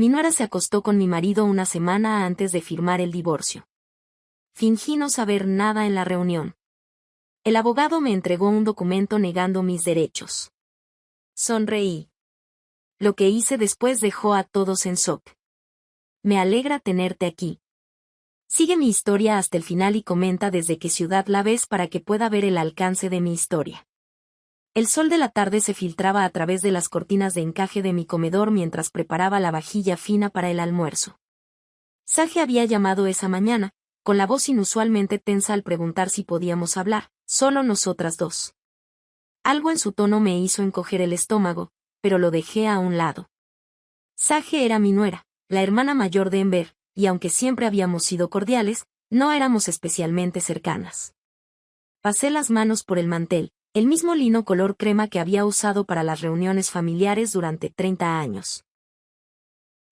mi nuera se acostó con mi marido una semana antes de firmar el divorcio. Fingí no saber nada en la reunión. El abogado me entregó un documento negando mis derechos. Sonreí. Lo que hice después dejó a todos en shock. Me alegra tenerte aquí. Sigue mi historia hasta el final y comenta desde qué ciudad la ves para que pueda ver el alcance de mi historia. El sol de la tarde se filtraba a través de las cortinas de encaje de mi comedor mientras preparaba la vajilla fina para el almuerzo. Sage había llamado esa mañana, con la voz inusualmente tensa al preguntar si podíamos hablar, solo nosotras dos. Algo en su tono me hizo encoger el estómago, pero lo dejé a un lado. Sage era mi nuera, la hermana mayor de Ember, y aunque siempre habíamos sido cordiales, no éramos especialmente cercanas. Pasé las manos por el mantel, el mismo lino color crema que había usado para las reuniones familiares durante 30 años.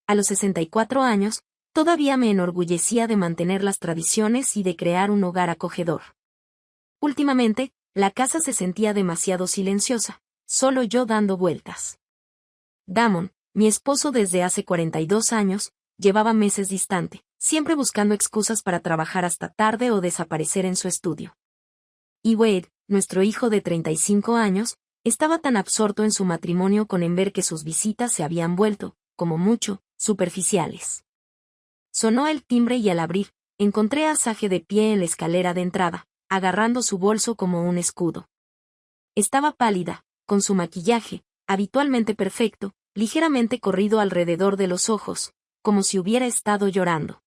A los 64 años, todavía me enorgullecía de mantener las tradiciones y de crear un hogar acogedor. Últimamente, la casa se sentía demasiado silenciosa, solo yo dando vueltas. Damon, mi esposo desde hace 42 años, llevaba meses distante, siempre buscando excusas para trabajar hasta tarde o desaparecer en su estudio. Y Wade, nuestro hijo de 35 años, estaba tan absorto en su matrimonio con Ember que sus visitas se habían vuelto, como mucho, superficiales. Sonó el timbre y al abrir, encontré a Sage de pie en la escalera de entrada, agarrando su bolso como un escudo. Estaba pálida, con su maquillaje, habitualmente perfecto, ligeramente corrido alrededor de los ojos, como si hubiera estado llorando.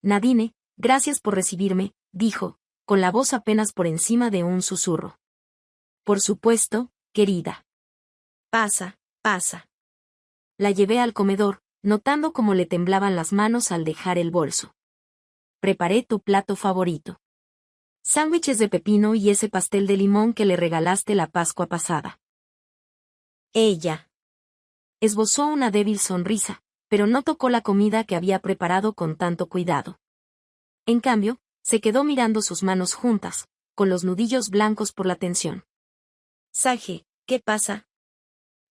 Nadine, gracias por recibirme, dijo, con la voz apenas por encima de un susurro. Por supuesto, querida. Pasa, pasa. La llevé al comedor, notando cómo le temblaban las manos al dejar el bolso. Preparé tu plato favorito. Sándwiches de pepino y ese pastel de limón que le regalaste la Pascua pasada. Ella esbozó una débil sonrisa, pero no tocó la comida que había preparado con tanto cuidado. En cambio, se quedó mirando sus manos juntas, con los nudillos blancos por la tensión. Sage, ¿qué pasa?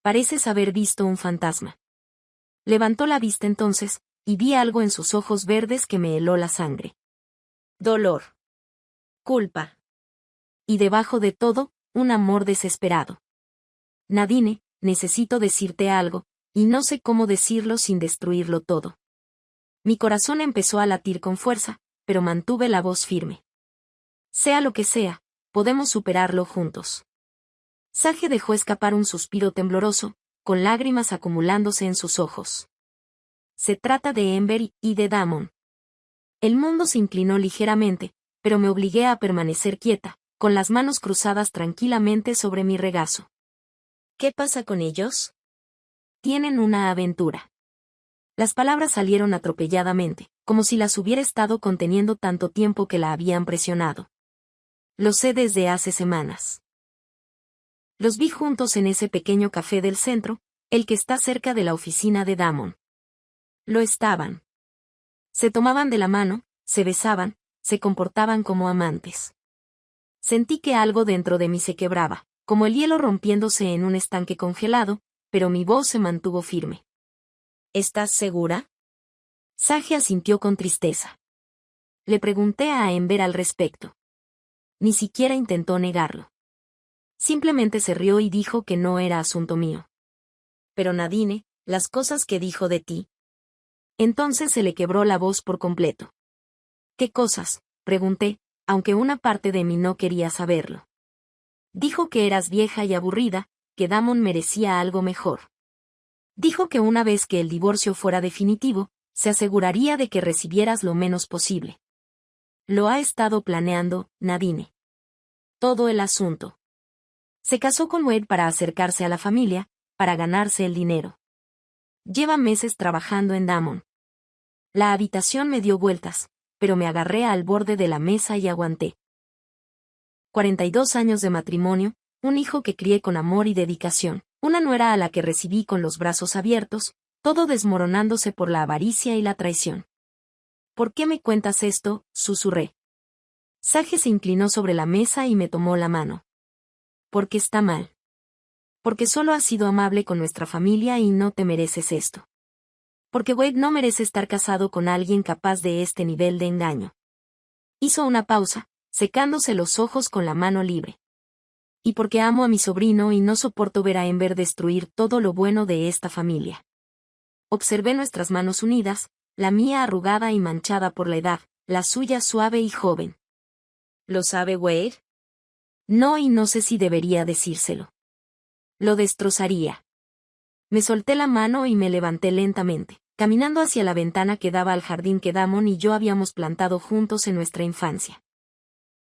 Pareces haber visto un fantasma. Levantó la vista entonces, y vi algo en sus ojos verdes que me heló la sangre. Dolor. Culpa. Y debajo de todo, un amor desesperado. Nadine, necesito decirte algo, y no sé cómo decirlo sin destruirlo todo. Mi corazón empezó a latir con fuerza, pero mantuve la voz firme. Sea lo que sea, podemos superarlo juntos. Sage dejó escapar un suspiro tembloroso, con lágrimas acumulándose en sus ojos. Se trata de Ember y de Damon. El mundo se inclinó ligeramente, pero me obligué a permanecer quieta, con las manos cruzadas tranquilamente sobre mi regazo. ¿Qué pasa con ellos? Tienen una aventura. Las palabras salieron atropelladamente, como si las hubiera estado conteniendo tanto tiempo que la habían presionado. Lo sé desde hace semanas. Los vi juntos en ese pequeño café del centro, el que está cerca de la oficina de Damon. Lo estaban. Se tomaban de la mano, se besaban, se comportaban como amantes. Sentí que algo dentro de mí se quebraba, como el hielo rompiéndose en un estanque congelado, pero mi voz se mantuvo firme. ¿Estás segura? Sage asintió con tristeza. Le pregunté a Ember al respecto. Ni siquiera intentó negarlo. Simplemente se rió y dijo que no era asunto mío. Pero Nadine, las cosas que dijo de ti. Entonces se le quebró la voz por completo. ¿Qué cosas?, pregunté, aunque una parte de mí no quería saberlo. Dijo que eras vieja y aburrida, que Damon merecía algo mejor. Dijo que una vez que el divorcio fuera definitivo, se aseguraría de que recibieras lo menos posible. Lo ha estado planeando, Nadine. Todo el asunto. Se casó con Wade para acercarse a la familia, para ganarse el dinero. Lleva meses trabajando en Damon. La habitación me dio vueltas, pero me agarré al borde de la mesa y aguanté. 42 años de matrimonio, un hijo que crié con amor y dedicación, una nuera a la que recibí con los brazos abiertos, todo desmoronándose por la avaricia y la traición. ¿Por qué me cuentas esto?, susurré. Sage se inclinó sobre la mesa y me tomó la mano. Porque está mal. Porque solo has sido amable con nuestra familia y no te mereces esto. Porque Wade no merece estar casado con alguien capaz de este nivel de engaño. Hizo una pausa, secándose los ojos con la mano libre. Y porque amo a mi sobrino y no soporto ver a Ember destruir todo lo bueno de esta familia. Observé nuestras manos unidas, la mía arrugada y manchada por la edad, la suya suave y joven. ¿Lo sabe Wade? No, y no sé si debería decírselo. Lo destrozaría. Me solté la mano y me levanté lentamente, caminando hacia la ventana que daba al jardín que Damon y yo habíamos plantado juntos en nuestra infancia.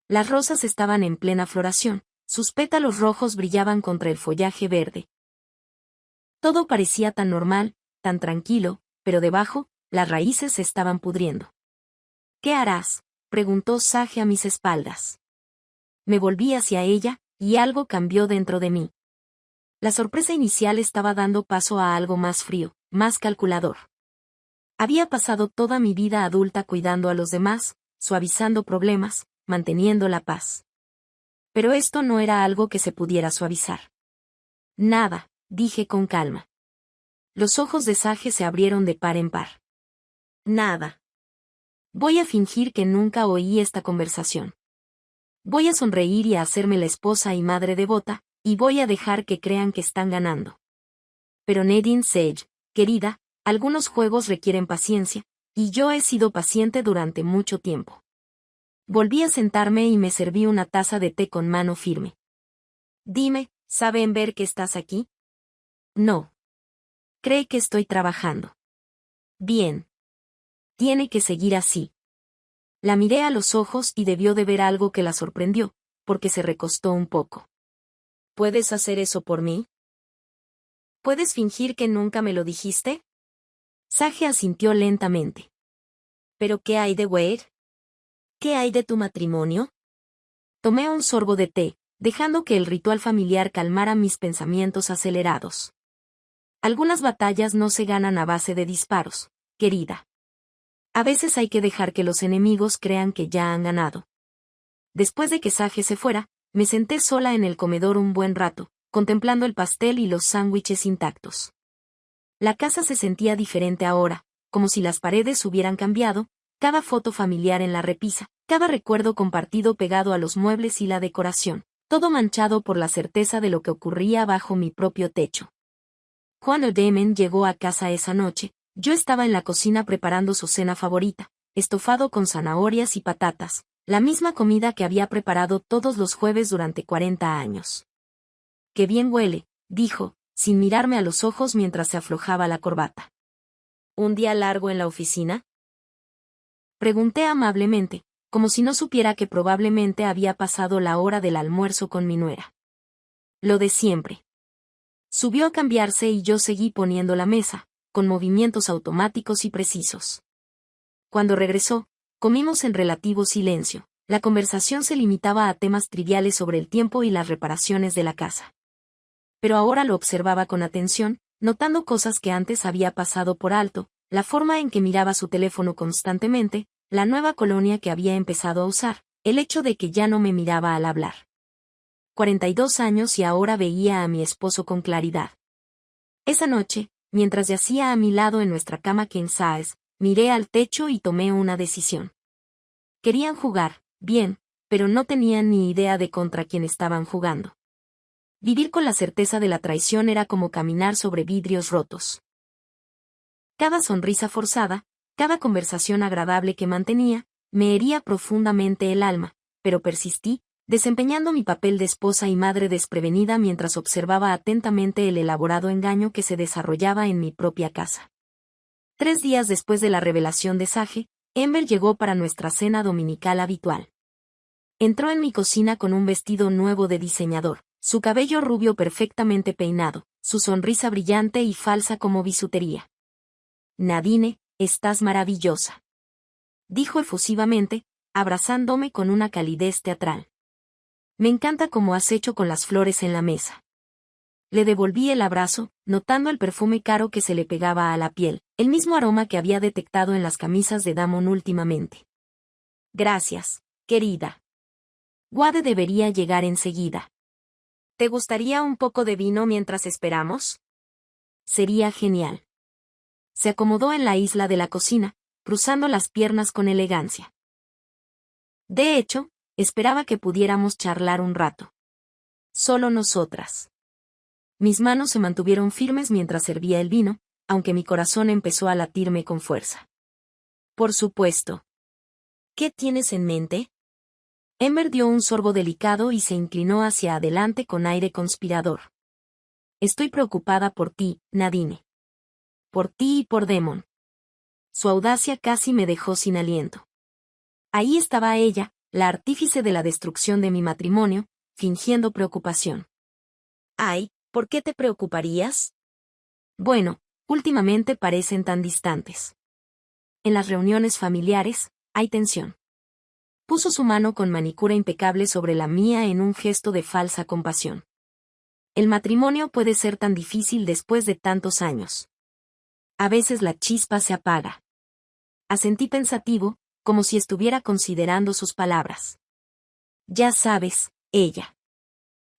Las rosas estaban en plena floración, sus pétalos rojos brillaban contra el follaje verde. Todo parecía tan normal, tan tranquilo, pero debajo, las raíces se estaban pudriendo. ¿Qué harás?, preguntó Sage a mis espaldas. Me volví hacia ella, y algo cambió dentro de mí. La sorpresa inicial estaba dando paso a algo más frío, más calculador. Había pasado toda mi vida adulta cuidando a los demás, suavizando problemas, manteniendo la paz. Pero esto no era algo que se pudiera suavizar. Nada, dije con calma. Los ojos de Sage se abrieron de par en par. Nada. Voy a fingir que nunca oí esta conversación. Voy a sonreír y a hacerme la esposa y madre devota, y voy a dejar que crean que están ganando. Pero Nadine Sage, querida, algunos juegos requieren paciencia, y yo he sido paciente durante mucho tiempo. Volví a sentarme y me serví una taza de té con mano firme. Dime, ¿sabe Ember que estás aquí? No. Cree que estoy trabajando. Bien. Tiene que seguir así. La miré a los ojos y debió de ver algo que la sorprendió, porque se recostó un poco. ¿Puedes hacer eso por mí? ¿Puedes fingir que nunca me lo dijiste? Sage asintió lentamente. ¿Pero qué hay de Wade? ¿Qué hay de tu matrimonio? Tomé un sorbo de té, dejando que el ritual familiar calmara mis pensamientos acelerados. Algunas batallas no se ganan a base de disparos, querida. A veces hay que dejar que los enemigos crean que ya han ganado. Después de que Sage se fuera, me senté sola en el comedor un buen rato, contemplando el pastel y los sándwiches intactos. La casa se sentía diferente ahora, como si las paredes hubieran cambiado, cada foto familiar en la repisa, cada recuerdo compartido pegado a los muebles y la decoración, todo manchado por la certeza de lo que ocurría bajo mi propio techo. Juan O'Damon llegó a casa esa noche. Yo estaba en la cocina preparando su cena favorita, estofado con zanahorias y patatas, la misma comida que había preparado todos los jueves durante 40 años. «Qué bien huele», dijo, sin mirarme a los ojos mientras se aflojaba la corbata. «¿Un día largo en la oficina?», pregunté amablemente, como si no supiera que probablemente había pasado la hora del almuerzo con mi nuera. Lo de siempre. Subió a cambiarse y yo seguí poniendo la mesa, con movimientos automáticos y precisos. Cuando regresó, comimos en relativo silencio. La conversación se limitaba a temas triviales sobre el tiempo y las reparaciones de la casa. Pero ahora lo observaba con atención, notando cosas que antes había pasado por alto, la forma en que miraba su teléfono constantemente, la nueva colonia que había empezado a usar, el hecho de que ya no me miraba al hablar. 42 años y ahora veía a mi esposo con claridad. Esa noche, mientras yacía a mi lado en nuestra cama king size, miré al techo y tomé una decisión. Querían jugar, bien, pero no tenían ni idea de contra quién estaban jugando. Vivir con la certeza de la traición era como caminar sobre vidrios rotos. Cada sonrisa forzada, cada conversación agradable que mantenía, me hería profundamente el alma, pero persistí, desempeñando mi papel de esposa y madre desprevenida mientras observaba atentamente el elaborado engaño que se desarrollaba en mi propia casa. 3 días después de la revelación de Sage, Ember llegó para nuestra cena dominical habitual. Entró en mi cocina con un vestido nuevo de diseñador, su cabello rubio perfectamente peinado, su sonrisa brillante y falsa como bisutería. «Nadine, estás maravillosa», dijo efusivamente, abrazándome con una calidez teatral. «Me encanta cómo has hecho con las flores en la mesa». Le devolví el abrazo, notando el perfume caro que se le pegaba a la piel, el mismo aroma que había detectado en las camisas de Damon últimamente. «Gracias, querida. Wade debería llegar enseguida. ¿Te gustaría un poco de vino mientras esperamos?» «Sería genial». Se acomodó en la isla de la cocina, cruzando las piernas con elegancia. De hecho, esperaba que pudiéramos charlar un rato. Solo nosotras. Mis manos se mantuvieron firmes mientras servía el vino, aunque mi corazón empezó a latirme con fuerza. Por supuesto. ¿Qué tienes en mente? Ember dio un sorbo delicado y se inclinó hacia adelante con aire conspirador. Estoy preocupada por ti, Nadine. Por ti y por Damon. Su audacia casi me dejó sin aliento. Ahí estaba ella, la artífice de la destrucción de mi matrimonio, fingiendo preocupación. Ay, ¿por qué te preocuparías? Bueno, últimamente parecen tan distantes. En las reuniones familiares, hay tensión. Puso su mano con manicura impecable sobre la mía en un gesto de falsa compasión. El matrimonio puede ser tan difícil después de tantos años. A veces la chispa se apaga. Asentí pensativo, como si estuviera considerando sus palabras. Ya sabes, ella.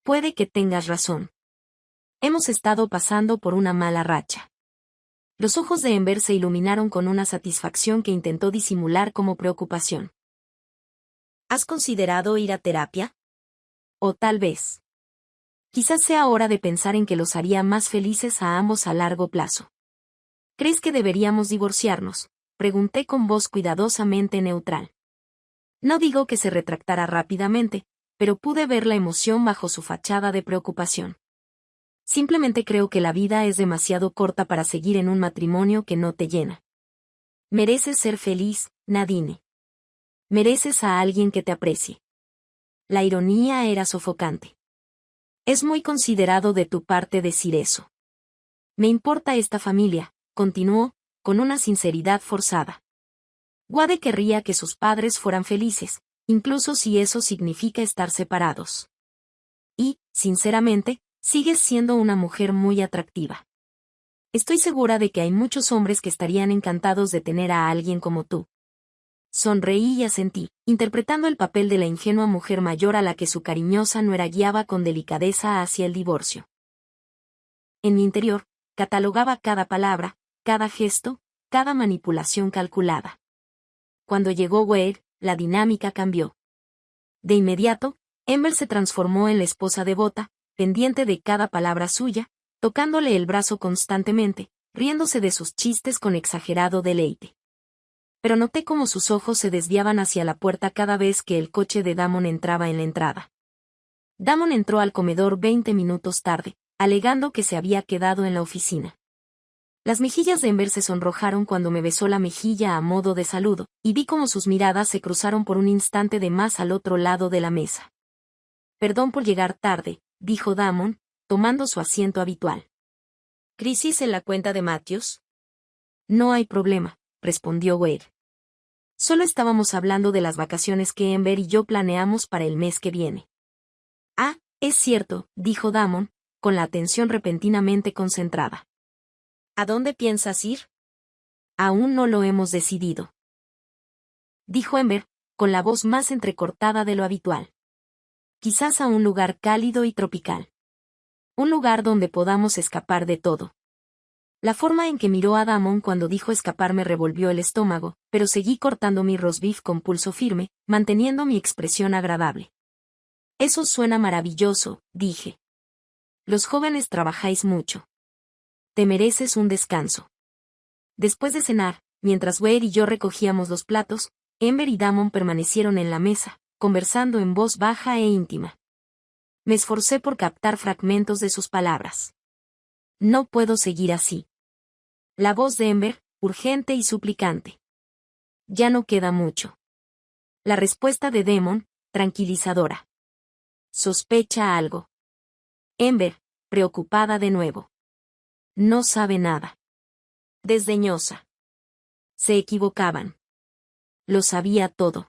Puede que tengas razón. Hemos estado pasando por una mala racha. Los ojos de Ember se iluminaron con una satisfacción que intentó disimular como preocupación. ¿Has considerado ir a terapia? O tal vez. Quizás sea hora de pensar en que los haría más felices a ambos a largo plazo. ¿Crees que deberíamos divorciarnos? Pregunté con voz cuidadosamente neutral. No digo que se retractara rápidamente, pero pude ver la emoción bajo su fachada de preocupación. Simplemente creo que la vida es demasiado corta para seguir en un matrimonio que no te llena. Mereces ser feliz, Nadine. Mereces a alguien que te aprecie. La ironía era sofocante. Es muy considerado de tu parte decir eso. Me importa esta familia, continuó, con una sinceridad forzada. Wade querría que sus padres fueran felices, incluso si eso significa estar separados. Y, sinceramente, sigues siendo una mujer muy atractiva. Estoy segura de que hay muchos hombres que estarían encantados de tener a alguien como tú. Sonreí y asentí, interpretando el papel de la ingenua mujer mayor a la que su cariñosa nuera guiaba con delicadeza hacia el divorcio. En mi interior, catalogaba cada palabra, cada gesto, cada manipulación calculada. Cuando llegó Wade, la dinámica cambió. De inmediato, Ember se transformó en la esposa devota, pendiente de cada palabra suya, tocándole el brazo constantemente, riéndose de sus chistes con exagerado deleite. Pero noté cómo sus ojos se desviaban hacia la puerta cada vez que el coche de Damon entraba en la entrada. Damon entró al comedor 20 minutos tarde, alegando que se había quedado en la oficina. Las mejillas de Ember se sonrojaron cuando me besó la mejilla a modo de saludo, y vi cómo sus miradas se cruzaron por un instante de más al otro lado de la mesa. Perdón por llegar tarde, dijo Damon, tomando su asiento habitual. ¿Crisis en la cuenta de Matthews? No hay problema, respondió Wade. Solo estábamos hablando de las vacaciones que Ember y yo planeamos para el mes que viene. Ah, es cierto, dijo Damon, con la atención repentinamente concentrada. ¿A dónde piensas ir? Aún no lo hemos decidido, dijo Ember, con la voz más entrecortada de lo habitual. Quizás a un lugar cálido y tropical. Un lugar donde podamos escapar de todo. La forma en que miró a Damon cuando dijo escapar me revolvió el estómago, pero seguí cortando mi roast beef con pulso firme, manteniendo mi expresión agradable. Eso suena maravilloso, dije. Los jóvenes trabajáis mucho. Te mereces un descanso. Después de cenar, mientras Wade y yo recogíamos los platos, Ember y Damon permanecieron en la mesa, conversando en voz baja e íntima. Me esforcé por captar fragmentos de sus palabras. No puedo seguir así. La voz de Ember, urgente y suplicante. Ya no queda mucho. La respuesta de Damon, tranquilizadora. Sospecha algo. Ember, preocupada de nuevo. No sabe nada. Desdeñosa. Se equivocaban. Lo sabía todo.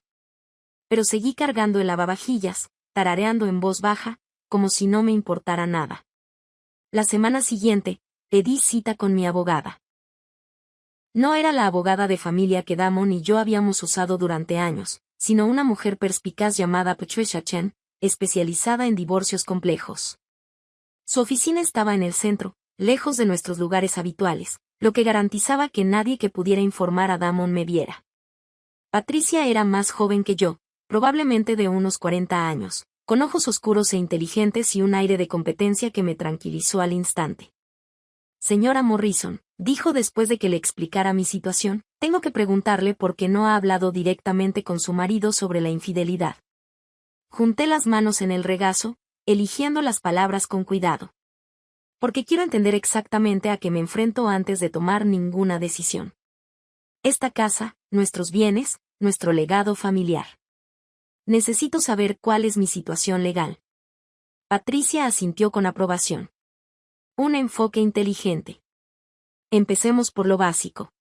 Pero seguí cargando el lavavajillas, tarareando en voz baja, como si no me importara nada. La semana siguiente, pedí cita con mi abogada. No era la abogada de familia que Damon y yo habíamos usado durante años, sino una mujer perspicaz llamada Patricia Chen, especializada en divorcios complejos. Su oficina estaba en el centro, lejos de nuestros lugares habituales, lo que garantizaba que nadie que pudiera informar a Damon me viera. Patricia era más joven que yo, probablemente de unos 40 años, con ojos oscuros e inteligentes y un aire de competencia que me tranquilizó al instante. Señora Morrison, dijo después de que le explicara mi situación, tengo que preguntarle por qué no ha hablado directamente con su marido sobre la infidelidad. Junté las manos en el regazo, eligiendo las palabras con cuidado. Porque quiero entender exactamente a qué me enfrento antes de tomar ninguna decisión. Esta casa, nuestros bienes, nuestro legado familiar. Necesito saber cuál es mi situación legal. Patricia asintió con aprobación. Un enfoque inteligente. Empecemos por lo básico.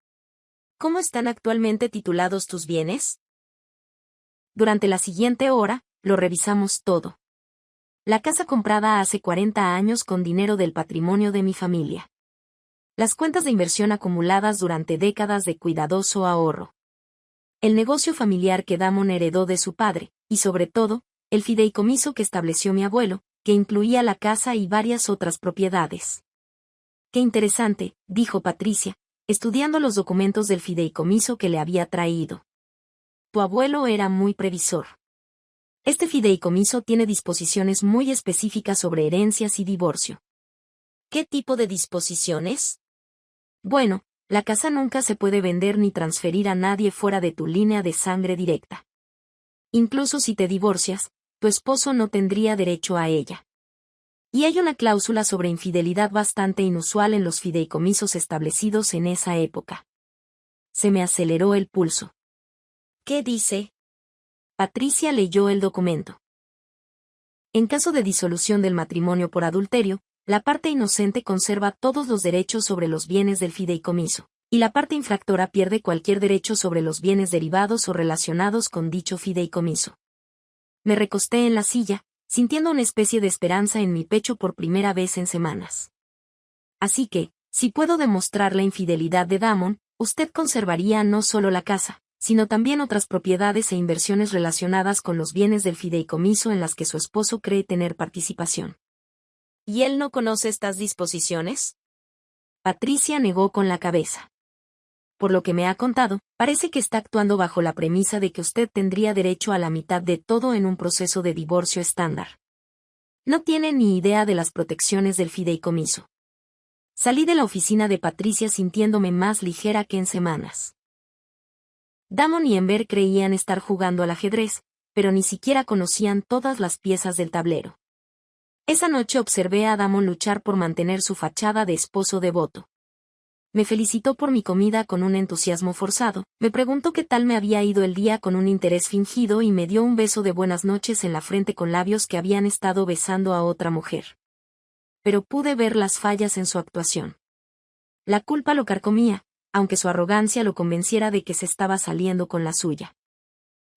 ¿Cómo están actualmente titulados tus bienes? Durante la siguiente hora, lo revisamos todo. La casa comprada hace 40 años con dinero del patrimonio de mi familia. Las cuentas de inversión acumuladas durante décadas de cuidadoso ahorro. El negocio familiar que Damon heredó de su padre, y sobre todo, el fideicomiso que estableció mi abuelo, que incluía la casa y varias otras propiedades. Qué interesante, dijo Patricia, estudiando los documentos del fideicomiso que le había traído. Tu abuelo era muy previsor. Este fideicomiso tiene disposiciones muy específicas sobre herencias y divorcio. ¿Qué tipo de disposiciones? Bueno, la casa nunca se puede vender ni transferir a nadie fuera de tu línea de sangre directa. Incluso si te divorcias, tu esposo no tendría derecho a ella. Y hay una cláusula sobre infidelidad bastante inusual en los fideicomisos establecidos en esa época. Se me aceleró el pulso. ¿Qué dice? Patricia leyó el documento. En caso de disolución del matrimonio por adulterio, la parte inocente conserva todos los derechos sobre los bienes del fideicomiso, y la parte infractora pierde cualquier derecho sobre los bienes derivados o relacionados con dicho fideicomiso. Me recosté en la silla, sintiendo una especie de esperanza en mi pecho por primera vez en semanas. Así que, si puedo demostrar la infidelidad de Damon, usted conservaría no solo la casa, sino también otras propiedades e inversiones relacionadas con los bienes del fideicomiso en las que su esposo cree tener participación. ¿Y él no conoce estas disposiciones? Patricia negó con la cabeza. Por lo que me ha contado, parece que está actuando bajo la premisa de que usted tendría derecho a la mitad de todo en un proceso de divorcio estándar. No tiene ni idea de las protecciones del fideicomiso. Salí de la oficina de Patricia sintiéndome más ligera que en semanas. Damon y Ember creían estar jugando al ajedrez, pero ni siquiera conocían todas las piezas del tablero. Esa noche observé a Damon luchar por mantener su fachada de esposo devoto. Me felicitó por mi comida con un entusiasmo forzado, me preguntó qué tal me había ido el día con un interés fingido y me dio un beso de buenas noches en la frente con labios que habían estado besando a otra mujer. Pero pude ver las fallas en su actuación. La culpa lo carcomía, aunque su arrogancia lo convenciera de que se estaba saliendo con la suya.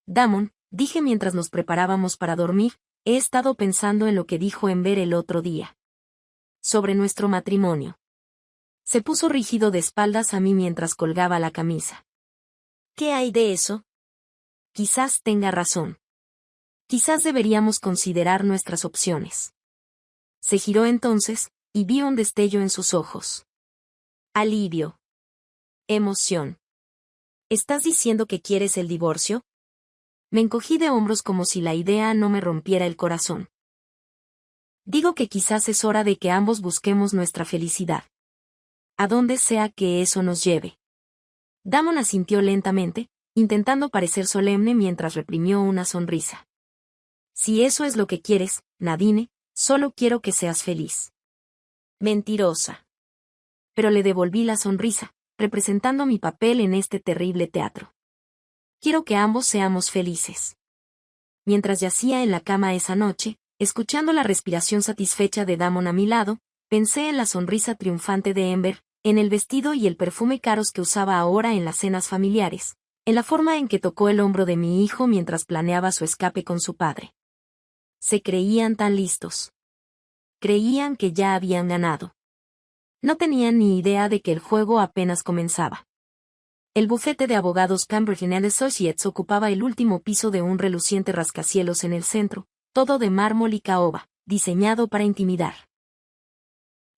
Damon, dije mientras nos preparábamos para dormir, he estado pensando en lo que dijo Ember el otro día. Sobre nuestro matrimonio. Se puso rígido de espaldas a mí mientras colgaba la camisa. ¿Qué hay de eso? Quizás tenga razón. Quizás deberíamos considerar nuestras opciones. Se giró entonces, y vi un destello en sus ojos. Alivio. Emoción. ¿Estás diciendo que quieres el divorcio? Me encogí de hombros como si la idea no me rompiera el corazón. Digo que quizás es hora de que ambos busquemos nuestra felicidad. A donde sea que eso nos lleve. Damon asintió lentamente, intentando parecer solemne mientras reprimió una sonrisa. Si eso es lo que quieres, Nadine, solo quiero que seas feliz. Mentirosa. Pero le devolví la sonrisa, representando mi papel en este terrible teatro. Quiero que ambos seamos felices. Mientras yacía en la cama esa noche, escuchando la respiración satisfecha de Damon a mi lado, pensé en la sonrisa triunfante de Ember, en el vestido y el perfume caros que usaba ahora en las cenas familiares, en la forma en que tocó el hombro de mi hijo mientras planeaba su escape con su padre. Se creían tan listos. Creían que ya habían ganado. No tenían ni idea de que el juego apenas comenzaba. El bufete de abogados Cambridge & Associates ocupaba el último piso de un reluciente rascacielos en el centro, todo de mármol y caoba, diseñado para intimidar.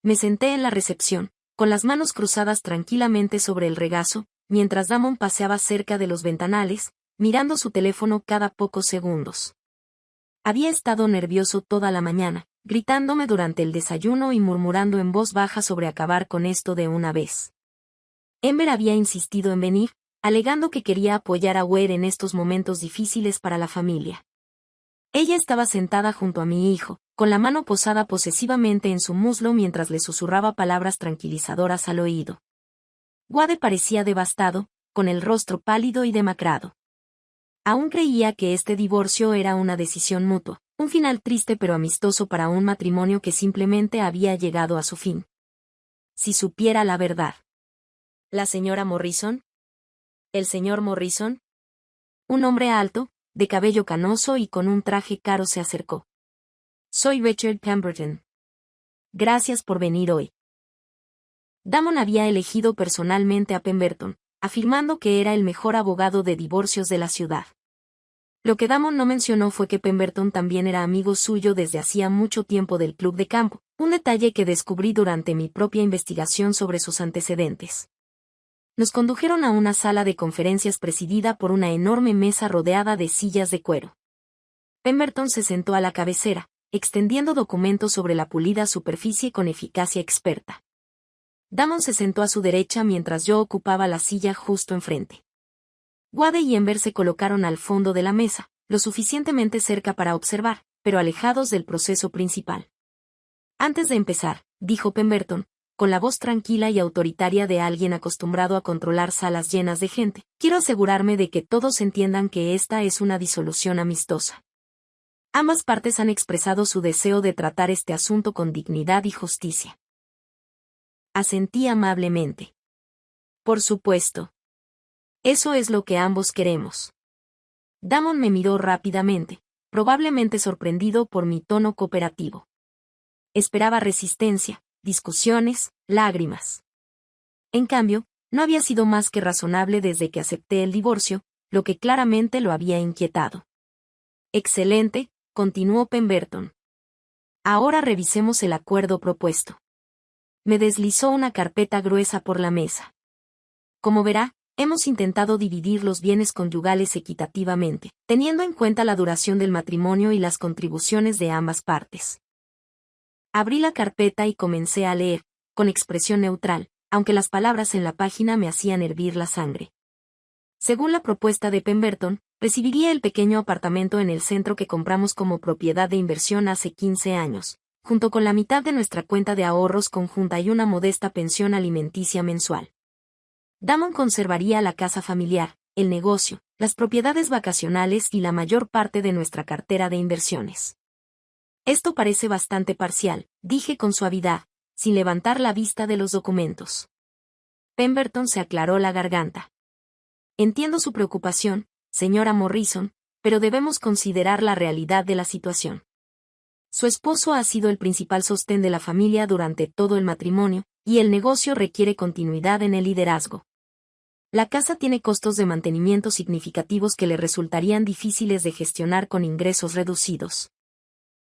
Me senté en la recepción, con las manos cruzadas tranquilamente sobre el regazo, mientras Damon paseaba cerca de los ventanales, mirando su teléfono cada pocos segundos. Había estado nervioso toda la mañana, gritándome durante el desayuno y murmurando en voz baja sobre acabar con esto de una vez. Ember había insistido en venir, alegando que quería apoyar a Wade en estos momentos difíciles para la familia. Ella estaba sentada junto a mi hijo, con la mano posada posesivamente en su muslo mientras le susurraba palabras tranquilizadoras al oído. Wade parecía devastado, con el rostro pálido y demacrado. Aún creía que este divorcio era una decisión mutua, un final triste pero amistoso para un matrimonio que simplemente había llegado a su fin. Si supiera la verdad. ¿La señora Morrison? ¿El señor Morrison? Un hombre alto, de cabello canoso y con un traje caro se acercó. Soy Richard Pemberton. Gracias por venir hoy. Damon había elegido personalmente a Pemberton, afirmando que era el mejor abogado de divorcios de la ciudad. Lo que Damon no mencionó fue que Pemberton también era amigo suyo desde hacía mucho tiempo del club de campo, un detalle que descubrí durante mi propia investigación sobre sus antecedentes. Nos condujeron a una sala de conferencias presidida por una enorme mesa rodeada de sillas de cuero. Pemberton se sentó a la cabecera, extendiendo documentos sobre la pulida superficie con eficacia experta. Damon se sentó a su derecha mientras yo ocupaba la silla justo enfrente. Wade y Ember se colocaron al fondo de la mesa, lo suficientemente cerca para observar, pero alejados del proceso principal. Antes de empezar, dijo Pemberton, con la voz tranquila y autoritaria de alguien acostumbrado a controlar salas llenas de gente, quiero asegurarme de que todos entiendan que esta es una disolución amistosa. Ambas partes han expresado su deseo de tratar este asunto con dignidad y justicia. Asentí amablemente. Por supuesto. Eso es lo que ambos queremos. Damon me miró rápidamente, probablemente sorprendido por mi tono cooperativo. Esperaba resistencia, discusiones, lágrimas. En cambio, no había sido más que razonable desde que acepté el divorcio, lo que claramente lo había inquietado. Excelente, continuó Pemberton. Ahora revisemos el acuerdo propuesto. Me deslizó una carpeta gruesa por la mesa. Como verá, hemos intentado dividir los bienes conyugales equitativamente, teniendo en cuenta la duración del matrimonio y las contribuciones de ambas partes. Abrí la carpeta y comencé a leer, con expresión neutral, aunque las palabras en la página me hacían hervir la sangre. Según la propuesta de Pemberton, recibiría el pequeño apartamento en el centro que compramos como propiedad de inversión hace 15 años, junto con la mitad de nuestra cuenta de ahorros conjunta y una modesta pensión alimenticia mensual. Damon conservaría la casa familiar, el negocio, las propiedades vacacionales y la mayor parte de nuestra cartera de inversiones. Esto parece bastante parcial, dije con suavidad, sin levantar la vista de los documentos. Pemberton se aclaró la garganta. Entiendo su preocupación, señora Morrison, pero debemos considerar la realidad de la situación. Su esposo ha sido el principal sostén de la familia durante todo el matrimonio, y el negocio requiere continuidad en el liderazgo. La casa tiene costos de mantenimiento significativos que le resultarían difíciles de gestionar con ingresos reducidos.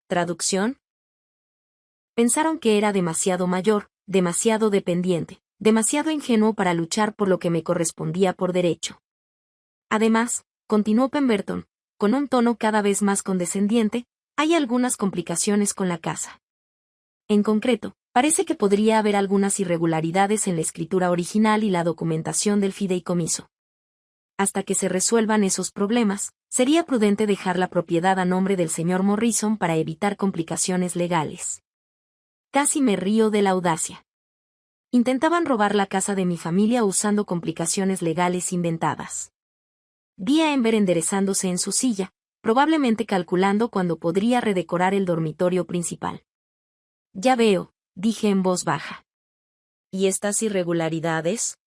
¿Traducción? Pensaron que era demasiado mayor, demasiado dependiente, demasiado ingenuo para luchar por lo que me correspondía por derecho. Además, continuó Pemberton, con un tono cada vez más condescendiente, hay algunas complicaciones con la casa. En concreto, parece que podría haber algunas irregularidades en la escritura original y la documentación del fideicomiso. Hasta que se resuelvan esos problemas, sería prudente dejar la propiedad a nombre del señor Morrison para evitar complicaciones legales. Casi me río de la audacia. Intentaban robar la casa de mi familia usando complicaciones legales inventadas. Vi a Ember enderezándose en su silla, probablemente calculando cuándo podría redecorar el dormitorio principal. Ya veo, dije en voz baja. ¿Y estas irregularidades?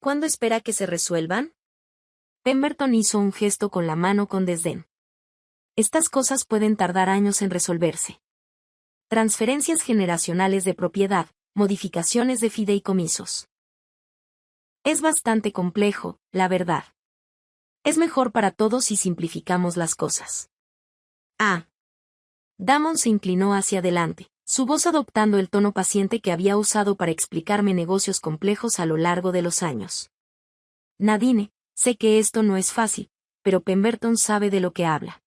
¿Cuándo espera que se resuelvan? Pemberton hizo un gesto con la mano con desdén. Estas cosas pueden tardar años en resolverse. Transferencias generacionales de propiedad, modificaciones de fideicomisos. Es bastante complejo, la verdad. Es mejor para todos si simplificamos las cosas. Damon se inclinó hacia adelante, su voz adoptando el tono paciente que había usado para explicarme negocios complejos a lo largo de los años. Nadine, sé que esto no es fácil, pero Pemberton sabe de lo que habla.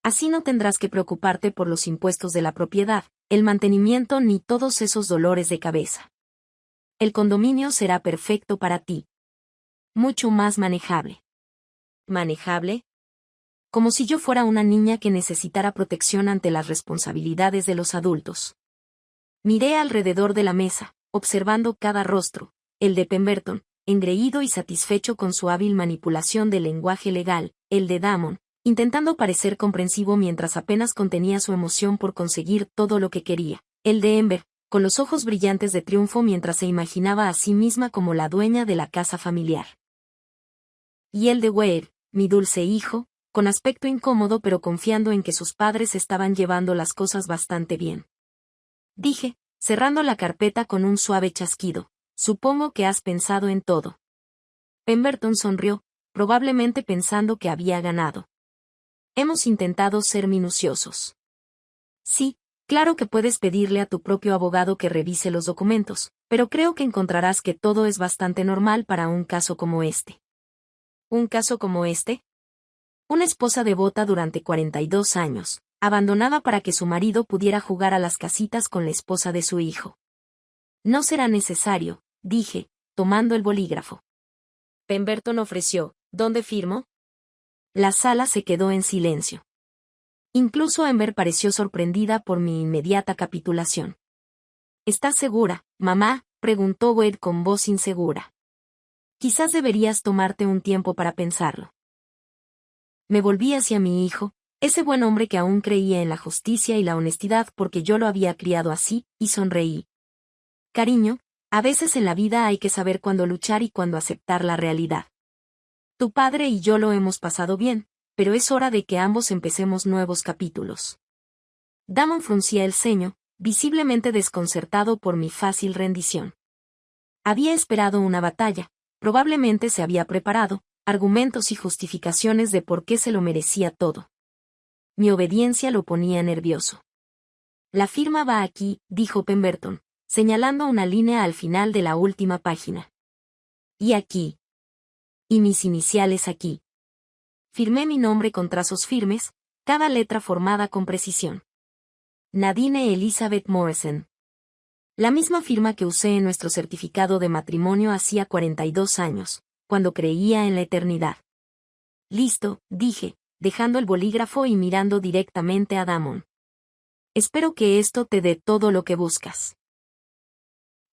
Así no tendrás que preocuparte por los impuestos de la propiedad, el mantenimiento ni todos esos dolores de cabeza. El condominio será perfecto para ti. Mucho más manejable. ¿Manejable? Como si yo fuera una niña que necesitara protección ante las responsabilidades de los adultos. Miré alrededor de la mesa, observando cada rostro, el de Pemberton, engreído y satisfecho con su hábil manipulación del lenguaje legal, el de Damon, intentando parecer comprensivo mientras apenas contenía su emoción por conseguir todo lo que quería, el de Ember, con los ojos brillantes de triunfo mientras se imaginaba a sí misma como la dueña de la casa familiar. Y el de Wade, mi dulce hijo, con aspecto incómodo pero confiando en que sus padres estaban llevando las cosas bastante bien. Dije, cerrando la carpeta con un suave chasquido, supongo que has pensado en todo. Pemberton sonrió, probablemente pensando que había ganado. Hemos intentado ser minuciosos. Sí, claro que puedes pedirle a tu propio abogado que revise los documentos, pero creo que encontrarás que todo es bastante normal para un caso como este. ¿Un caso como este? Una esposa devota durante 42 años, abandonada para que su marido pudiera jugar a las casitas con la esposa de su hijo. No será necesario, dije, tomando el bolígrafo. Pemberton ofreció, ¿dónde firmo? La sala se quedó en silencio. Incluso Ember pareció sorprendida por mi inmediata capitulación. ¿Estás segura, mamá?, preguntó Wade con voz insegura. Quizás deberías tomarte un tiempo para pensarlo. Me volví hacia mi hijo, ese buen hombre que aún creía en la justicia y la honestidad porque yo lo había criado así, y sonreí. Cariño, a veces en la vida hay que saber cuándo luchar y cuándo aceptar la realidad. Tu padre y yo lo hemos pasado bien, pero es hora de que ambos empecemos nuevos capítulos. Damon fruncía el ceño, visiblemente desconcertado por mi fácil rendición. Había esperado una batalla, probablemente se había preparado, argumentos y justificaciones de por qué se lo merecía todo. Mi obediencia lo ponía nervioso. La firma va aquí, dijo Pemberton, señalando una línea al final de la última página. Y aquí. Y mis iniciales aquí. Firmé mi nombre con trazos firmes, cada letra formada con precisión. Nadine Elizabeth Morrison. La misma firma que usé en nuestro certificado de matrimonio hacía 42 años, cuando creía en la eternidad. Listo, dije, dejando el bolígrafo y mirando directamente a Damon. Espero que esto te dé todo lo que buscas.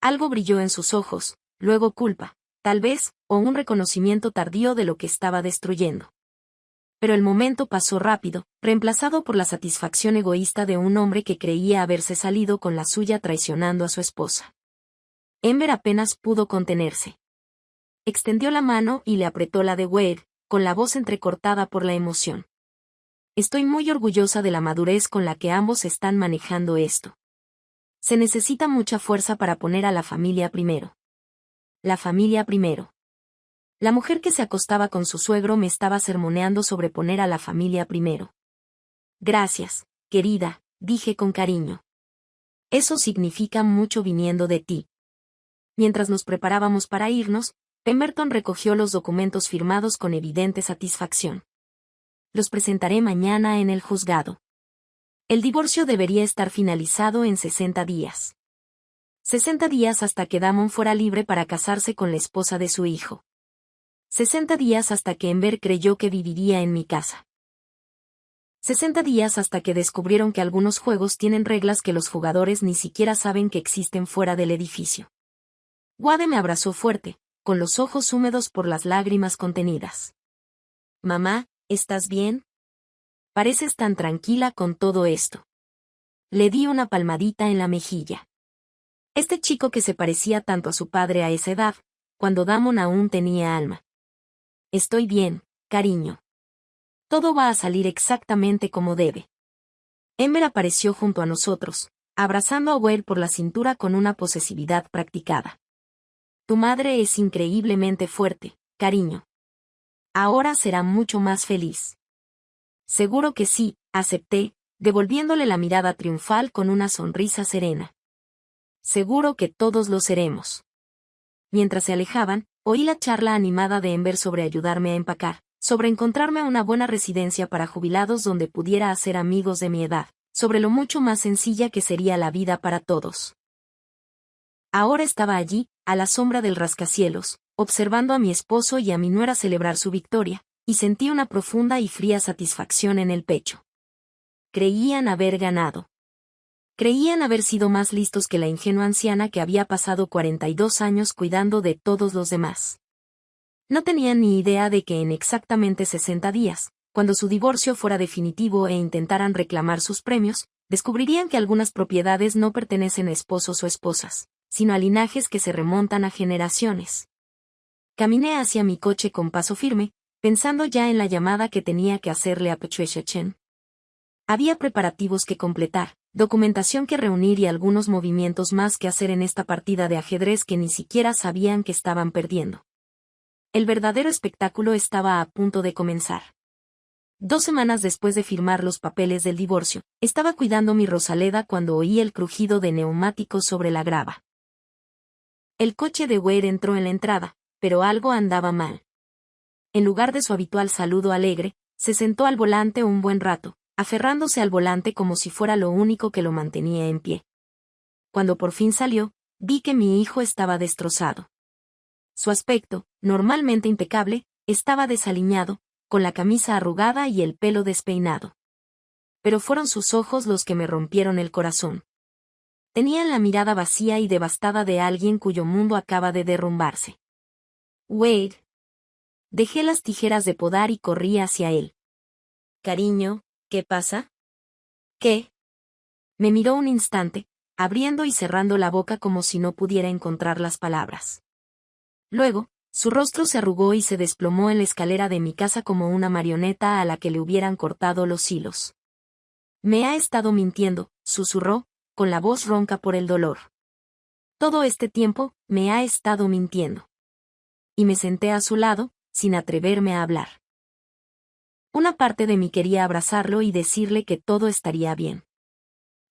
Algo brilló en sus ojos, luego culpa, tal vez, o un reconocimiento tardío de lo que estaba destruyendo. Pero el momento pasó rápido, reemplazado por la satisfacción egoísta de un hombre que creía haberse salido con la suya traicionando a su esposa. Ember apenas pudo contenerse. Extendió la mano y le apretó la de Wade, con la voz entrecortada por la emoción. Estoy muy orgullosa de la madurez con la que ambos están manejando esto. Se necesita mucha fuerza para poner a la familia primero. La familia primero. La mujer que se acostaba con su suegro me estaba sermoneando sobre poner a la familia primero. Gracias, querida, dije con cariño. Eso significa mucho viniendo de ti. Mientras nos preparábamos para irnos, Pemberton recogió los documentos firmados con evidente satisfacción. Los presentaré mañana en el juzgado. El divorcio debería estar finalizado en 60 días. 60 días hasta que Damon fuera libre para casarse con la esposa de su hijo. 60 días hasta que Ember creyó que viviría en mi casa. 60 días hasta que descubrieron que algunos juegos tienen reglas que los jugadores ni siquiera saben que existen fuera del edificio. Wade me abrazó fuerte, con los ojos húmedos por las lágrimas contenidas. Mamá, ¿estás bien? Pareces tan tranquila con todo esto. Le di una palmadita en la mejilla. Este chico que se parecía tanto a su padre a esa edad, cuando Damon aún tenía alma. Estoy bien, cariño. Todo va a salir exactamente como debe. Ember apareció junto a nosotros, abrazando a Wade por la cintura con una posesividad practicada. Tu madre es increíblemente fuerte, cariño. Ahora será mucho más feliz. Seguro que sí, acepté, devolviéndole la mirada triunfal con una sonrisa serena. Seguro que todos lo seremos. Mientras se alejaban, oí la charla animada de Ember sobre ayudarme a empacar, sobre encontrarme una buena residencia para jubilados donde pudiera hacer amigos de mi edad, sobre lo mucho más sencilla que sería la vida para todos. Ahora estaba allí, a la sombra del rascacielos, observando a mi esposo y a mi nuera celebrar su victoria, y sentí una profunda y fría satisfacción en el pecho. Creían haber ganado. Creían haber sido más listos que la ingenua anciana que había pasado 42 años cuidando de todos los demás. No tenían ni idea de que en exactamente 60 días, cuando su divorcio fuera definitivo e intentaran reclamar sus premios, descubrirían que algunas propiedades no pertenecen a esposos o esposas, sino a linajes que se remontan a generaciones. Caminé hacia mi coche con paso firme, pensando ya en la llamada que tenía que hacerle a Patricia Chen. Había preparativos que completar, documentación que reunir y algunos movimientos más que hacer en esta partida de ajedrez que ni siquiera sabían que estaban perdiendo. El verdadero espectáculo estaba a punto de comenzar. 2 semanas después de firmar los papeles del divorcio, estaba cuidando mi Rosaleda cuando oí el crujido de neumáticos sobre la grava. El coche de Wade entró en la entrada, pero algo andaba mal. En lugar de su habitual saludo alegre, se sentó al volante un buen rato, aferrándose al volante como si fuera lo único que lo mantenía en pie. Cuando por fin salió, vi que mi hijo estaba destrozado. Su aspecto, normalmente impecable, estaba desaliñado, con la camisa arrugada y el pelo despeinado. Pero fueron sus ojos los que me rompieron el corazón. Tenían la mirada vacía y devastada de alguien cuyo mundo acaba de derrumbarse. Wade. Dejé las tijeras de podar y corrí hacia él. Cariño, ¿qué pasa? ¿Qué? Me miró un instante, abriendo y cerrando la boca como si no pudiera encontrar las palabras. Luego, su rostro se arrugó y se desplomó en la escalera de mi casa como una marioneta a la que le hubieran cortado los hilos. Me ha estado mintiendo, susurró, con la voz ronca por el dolor. Todo este tiempo, me ha estado mintiendo. Y me senté a su lado, sin atreverme a hablar. Una parte de mí quería abrazarlo y decirle que todo estaría bien.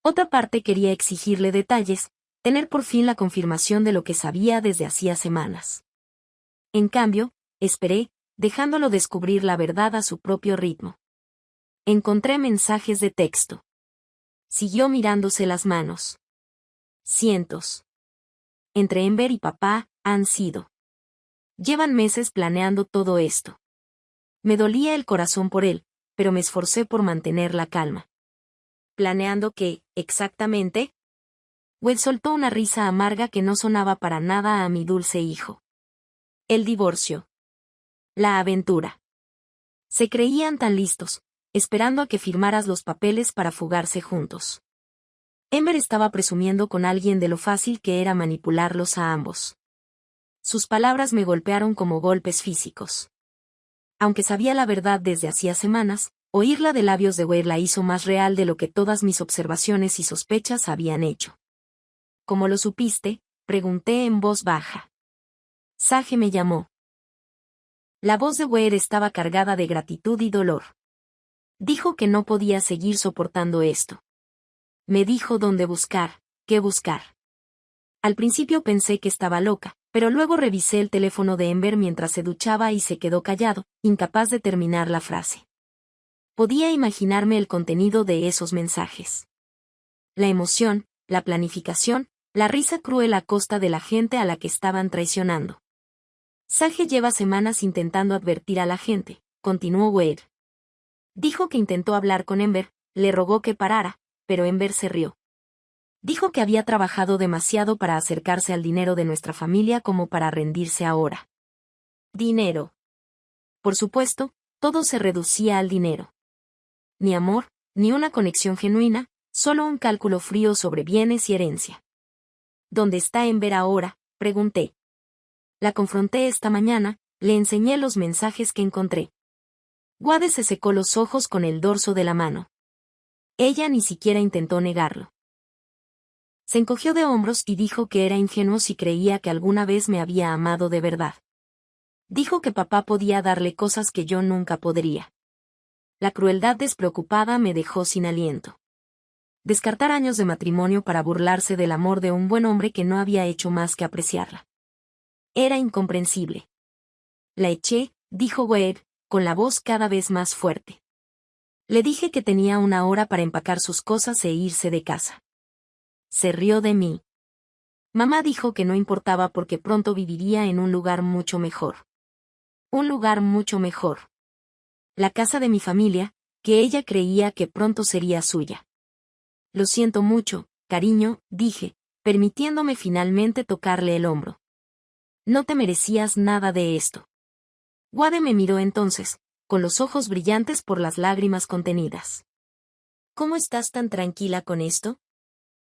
Otra parte quería exigirle detalles, tener por fin la confirmación de lo que sabía desde hacía semanas. En cambio, esperé, dejándolo descubrir la verdad a su propio ritmo. Encontré mensajes de texto. Siguió mirándose las manos. Cientos. Entre Ember y papá, han sido. Llevan meses planeando todo esto. Me dolía el corazón por él, pero me esforcé por mantener la calma. ¿Planeando qué, exactamente? Wade soltó una risa amarga que no sonaba para nada a mi dulce hijo. El divorcio. La aventura. Se creían tan listos, esperando a que firmaras los papeles para fugarse juntos. Ember estaba presumiendo con alguien de lo fácil que era manipularlos a ambos. Sus palabras me golpearon como golpes físicos. Aunque sabía la verdad desde hacía semanas, oírla de labios de Wade la hizo más real de lo que todas mis observaciones y sospechas habían hecho. ¿Cómo lo supiste?, pregunté en voz baja. Sage me llamó. La voz de Wade estaba cargada de gratitud y dolor. Dijo que no podía seguir soportando esto. Me dijo dónde buscar, qué buscar. Al principio pensé que estaba loca, pero luego revisé el teléfono de Ember mientras se duchaba y se quedó callado, incapaz de terminar la frase. Podía imaginarme el contenido de esos mensajes. La emoción, la planificación, la risa cruel a costa de la gente a la que estaban traicionando. Sage lleva semanas intentando advertir a la gente, continuó Wade. Dijo que intentó hablar con Ember, le rogó que parara, pero Ember se rió. Dijo que había trabajado demasiado para acercarse al dinero de nuestra familia como para rendirse ahora. Dinero. Por supuesto, todo se reducía al dinero. Ni amor, ni una conexión genuina, solo un cálculo frío sobre bienes y herencia. ¿Dónde está Ember ahora?, pregunté. La confronté esta mañana, le enseñé los mensajes que encontré. Wade se secó los ojos con el dorso de la mano. Ella ni siquiera intentó negarlo. Se encogió de hombros y dijo que era ingenuo si creía que alguna vez me había amado de verdad. Dijo que papá podía darle cosas que yo nunca podría. La crueldad despreocupada me dejó sin aliento. Descartar años de matrimonio para burlarse del amor de un buen hombre que no había hecho más que apreciarla. Era incomprensible. La eché, dijo Wade, con la voz cada vez más fuerte. Le dije que tenía 1 hora para empacar sus cosas e irse de casa. Se rió de mí. Mamá dijo que no importaba porque pronto viviría en un lugar mucho mejor. Un lugar mucho mejor. La casa de mi familia, que ella creía que pronto sería suya. Lo siento mucho, cariño, dije, permitiéndome finalmente tocarle el hombro. No te merecías nada de esto. Wade me miró entonces, con los ojos brillantes por las lágrimas contenidas. ¿Cómo estás tan tranquila con esto?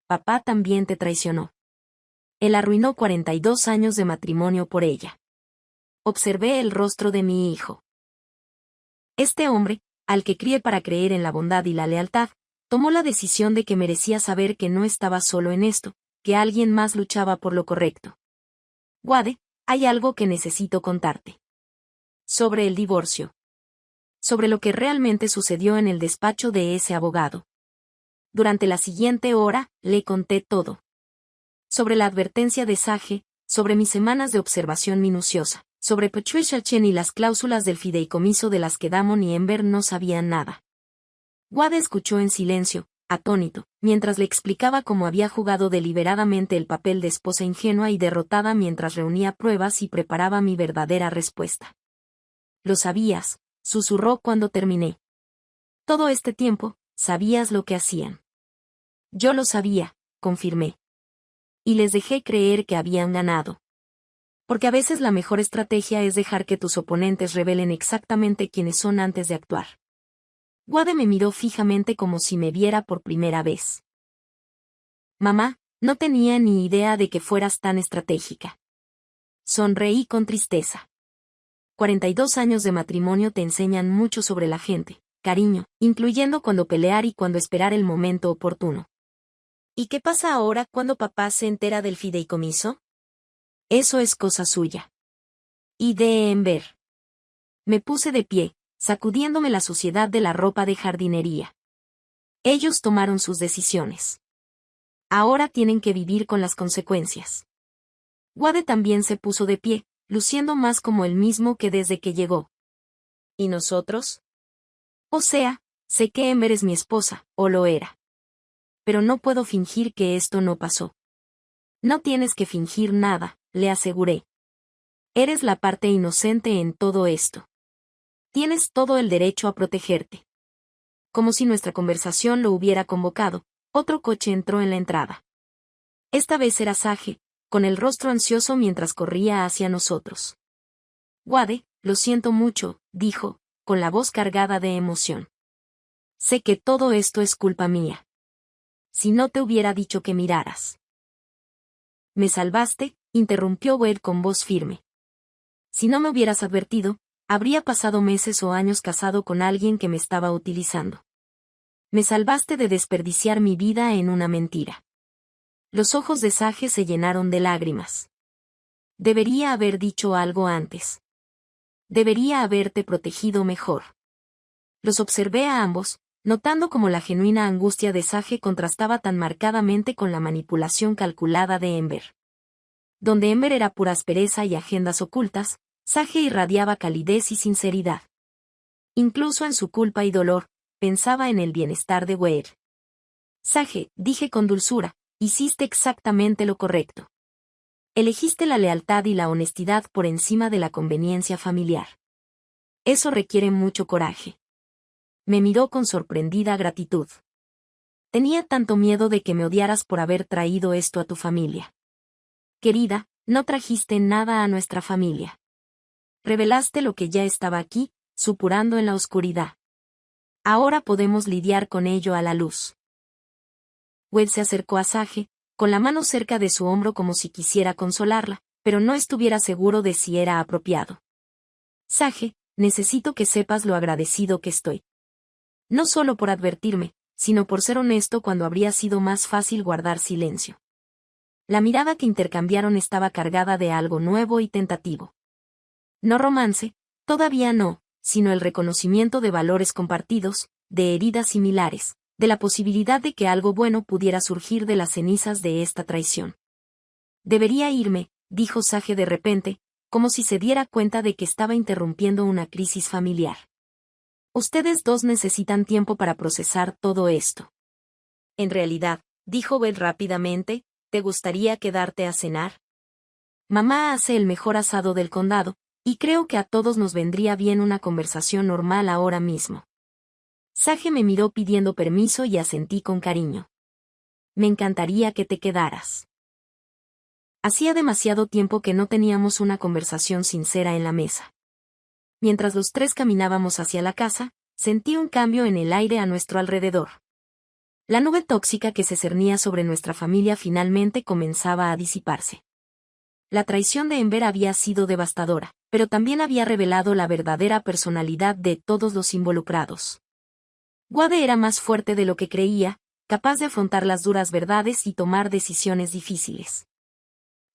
Papá también te traicionó. Él arruinó 42 años de matrimonio por ella. Observé el rostro de mi hijo. Este hombre, al que crié para creer en la bondad y la lealtad, tomó la decisión de que merecía saber que no estaba solo en esto, que alguien más luchaba por lo correcto. Wade, hay algo que necesito contarte. Sobre el divorcio. Sobre lo que realmente sucedió en el despacho de ese abogado. Durante la siguiente hora, le conté todo. Sobre la advertencia de Sage, sobre mis semanas de observación minuciosa, sobre Patricia Chen y las cláusulas del fideicomiso de las que Damon y Ember no sabían nada. Wade escuchó en silencio, atónito, mientras le explicaba cómo había jugado deliberadamente el papel de esposa ingenua y derrotada mientras reunía pruebas y preparaba mi verdadera respuesta. Lo sabías, susurró cuando terminé. Todo este tiempo, sabías lo que hacían. Yo lo sabía, confirmé. Y les dejé creer que habían ganado. Porque a veces la mejor estrategia es dejar que tus oponentes revelen exactamente quiénes son antes de actuar. Wade me miró fijamente como si me viera por primera vez. Mamá, no tenía ni idea de que fueras tan estratégica. Sonreí con tristeza. 42 años de matrimonio te enseñan mucho sobre la gente, cariño, incluyendo cuando pelear y cuando esperar el momento oportuno. ¿Y qué pasa ahora cuando papá se entera del fideicomiso? Eso es cosa suya. Y de Ember. Me puse de pie, sacudiéndome la suciedad de la ropa de jardinería. Ellos tomaron sus decisiones. Ahora tienen que vivir con las consecuencias. Wade también se puso de pie, luciendo más como el mismo que desde que llegó. ¿Y nosotros? O sea, sé que Ember es mi esposa, o lo era. Pero no puedo fingir que esto no pasó. No tienes que fingir nada, le aseguré. Eres la parte inocente en todo esto. Tienes todo el derecho a protegerte. Como si nuestra conversación lo hubiera convocado, otro coche entró en la entrada. Esta vez era Sage, con el rostro ansioso mientras corría hacia nosotros. Wade, lo siento mucho, dijo, con la voz cargada de emoción. Sé que todo esto es culpa mía. Si no te hubiera dicho que miraras. Me salvaste, interrumpió Wade con voz firme. Si no me hubieras advertido, habría pasado meses o años casado con alguien que me estaba utilizando. Me salvaste de desperdiciar mi vida en una mentira. Los ojos de Sage se llenaron de lágrimas. Debería haber dicho algo antes. Debería haberte protegido mejor. Los observé a ambos, notando cómo la genuina angustia de Sage contrastaba tan marcadamente con la manipulación calculada de Ember. Donde Ember era pura aspereza y agendas ocultas, Sage irradiaba calidez y sinceridad. Incluso en su culpa y dolor, pensaba en el bienestar de Wade. Sage, dije con dulzura, hiciste exactamente lo correcto. Elegiste la lealtad y la honestidad por encima de la conveniencia familiar. Eso requiere mucho coraje. Me miró con sorprendida gratitud. Tenía tanto miedo de que me odiaras por haber traído esto a tu familia. Querida, no trajiste nada a nuestra familia. Revelaste lo que ya estaba aquí, supurando en la oscuridad. Ahora podemos lidiar con ello a la luz. Wade se acercó a Sage, con la mano cerca de su hombro como si quisiera consolarla, pero no estuviera seguro de si era apropiado. Sage, necesito que sepas lo agradecido que estoy. No solo por advertirme, sino por ser honesto cuando habría sido más fácil guardar silencio. La mirada que intercambiaron estaba cargada de algo nuevo y tentativo. No romance, todavía no, sino el reconocimiento de valores compartidos, de heridas similares, de la posibilidad de que algo bueno pudiera surgir de las cenizas de esta traición. Debería irme, dijo Sage de repente, como si se diera cuenta de que estaba interrumpiendo una crisis familiar. Ustedes dos necesitan tiempo para procesar todo esto. En realidad, dijo Beth rápidamente, ¿te gustaría quedarte a cenar? Mamá hace el mejor asado del condado, y creo que a todos nos vendría bien una conversación normal ahora mismo. Sage me miró pidiendo permiso y asentí con cariño. Me encantaría que te quedaras. Hacía demasiado tiempo que no teníamos una conversación sincera en la mesa. Mientras los tres caminábamos hacia la casa, sentí un cambio en el aire a nuestro alrededor. La nube tóxica que se cernía sobre nuestra familia finalmente comenzaba a disiparse. La traición de Ember había sido devastadora, pero también había revelado la verdadera personalidad de todos los involucrados. Wade era más fuerte de lo que creía, capaz de afrontar las duras verdades y tomar decisiones difíciles.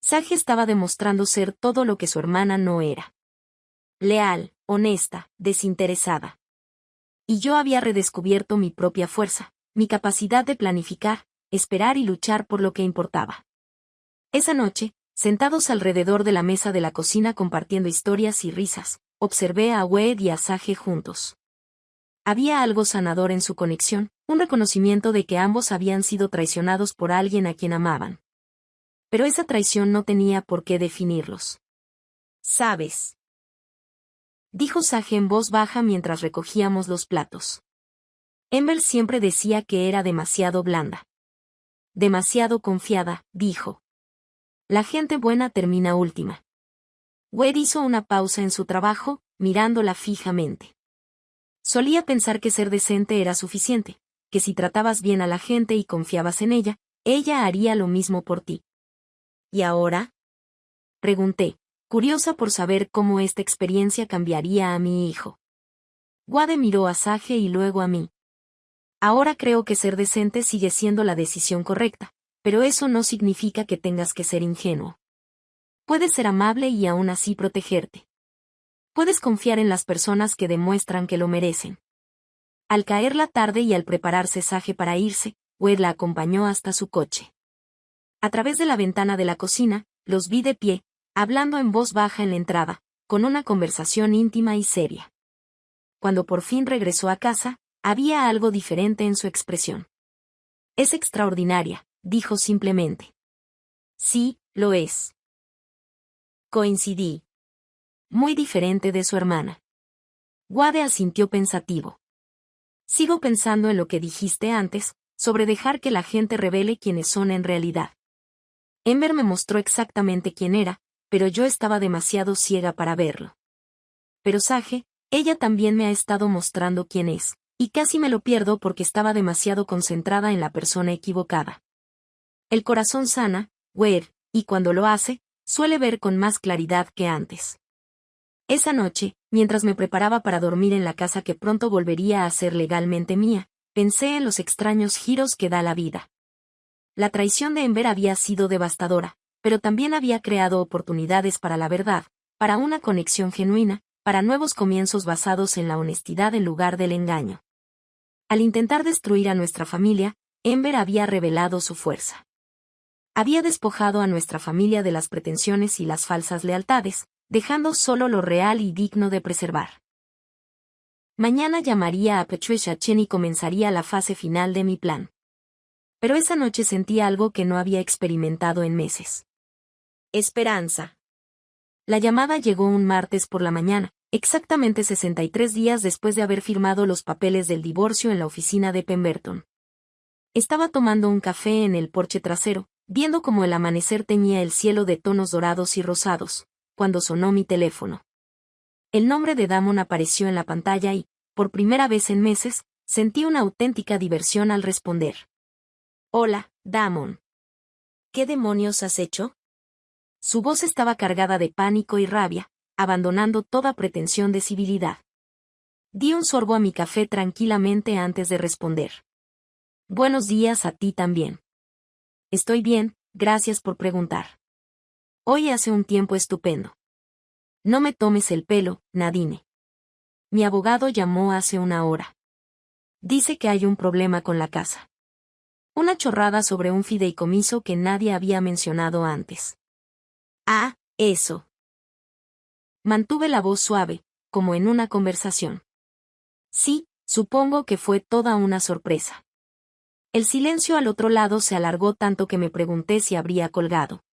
Sage estaba demostrando ser todo lo que su hermana no era. Leal, honesta, desinteresada. Y yo había redescubierto mi propia fuerza, mi capacidad de planificar, esperar y luchar por lo que importaba. Esa noche, sentados alrededor de la mesa de la cocina compartiendo historias y risas, observé a Wade y a Sage juntos. Había algo sanador en su conexión, un reconocimiento de que ambos habían sido traicionados por alguien a quien amaban. Pero esa traición no tenía por qué definirlos. ¿Sabes?, dijo Sage en voz baja mientras recogíamos los platos. Ember siempre decía que era demasiado blanda. Demasiado confiada, dijo. La gente buena termina última. Wade hizo una pausa en su trabajo, mirándola fijamente. Solía pensar que ser decente era suficiente, que si tratabas bien a la gente y confiabas en ella haría lo mismo por ti. ¿Y ahora?, pregunté, curiosa por saber cómo esta experiencia cambiaría a mi hijo. Wade miró a Sage y luego a mí. Ahora creo que ser decente sigue siendo la decisión correcta, pero eso no significa que tengas que ser ingenuo. Puedes ser amable y aún así protegerte. Puedes confiar en las personas que demuestran que lo merecen. Al caer la tarde y al prepararse Sage para irse, Wade la acompañó hasta su coche. A través de la ventana de la cocina, los vi de pie, hablando en voz baja en la entrada, con una conversación íntima y seria. Cuando por fin regresó a casa, había algo diferente en su expresión. Es extraordinaria, dijo simplemente. Sí, lo es. Coincidí. Muy diferente de su hermana. Wade asintió pensativo. Sigo pensando en lo que dijiste antes, sobre dejar que la gente revele quiénes son en realidad. Ember me mostró exactamente quién era, pero yo estaba demasiado ciega para verlo. Pero Sage, ella también me ha estado mostrando quién es, y casi me lo pierdo porque estaba demasiado concentrada en la persona equivocada. El corazón sana, Wade, y cuando lo hace, suele ver con más claridad que antes. Esa noche, mientras me preparaba para dormir en la casa que pronto volvería a ser legalmente mía, pensé en los extraños giros que da la vida. La traición de Ember había sido devastadora, pero también había creado oportunidades para la verdad, para una conexión genuina, para nuevos comienzos basados en la honestidad en lugar del engaño. Al intentar destruir a nuestra familia, Ember había revelado su fuerza. Había despojado a nuestra familia de las pretensiones y las falsas lealtades, dejando solo lo real y digno de preservar. Mañana llamaría a Patricia Chen y comenzaría la fase final de mi plan. Pero esa noche sentí algo que no había experimentado en meses. Esperanza. La llamada llegó un martes por la mañana, exactamente 63 días después de haber firmado los papeles del divorcio en la oficina de Pemberton. Estaba tomando un café en el porche trasero, viendo cómo el amanecer teñía el cielo de tonos dorados y rosados, cuando sonó mi teléfono. El nombre de Damon apareció en la pantalla y, por primera vez en meses, sentí una auténtica diversión al responder. Hola, Damon. ¿Qué demonios has hecho? Su voz estaba cargada de pánico y rabia, abandonando toda pretensión de civilidad. Di un sorbo a mi café tranquilamente antes de responder. Buenos días a ti también. Estoy bien, gracias por preguntar. Hoy hace un tiempo estupendo. No me tomes el pelo, Nadine. Mi abogado llamó hace una hora. Dice que hay un problema con la casa. Una chorrada sobre un fideicomiso que nadie había mencionado antes. Ah, eso. Mantuve la voz suave, como en una conversación. Sí, supongo que fue toda una sorpresa. El silencio al otro lado se alargó tanto que me pregunté si habría colgado.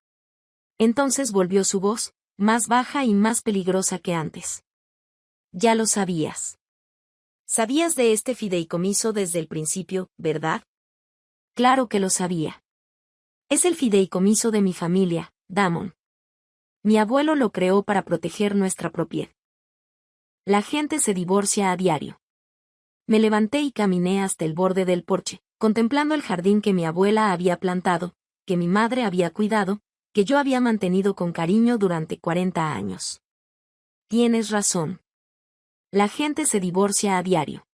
Entonces volvió su voz, más baja y más peligrosa que antes. Ya lo sabías. Sabías de este fideicomiso desde el principio, ¿verdad? Claro que lo sabía. Es el fideicomiso de mi familia, Damon. Mi abuelo lo creó para proteger nuestra propiedad. La gente se divorcia a diario. Me levanté y caminé hasta el borde del porche, contemplando el jardín que mi abuela había plantado, que mi madre había cuidado, que yo había mantenido con cariño durante 40 años. Tienes razón. La gente se divorcia a diario.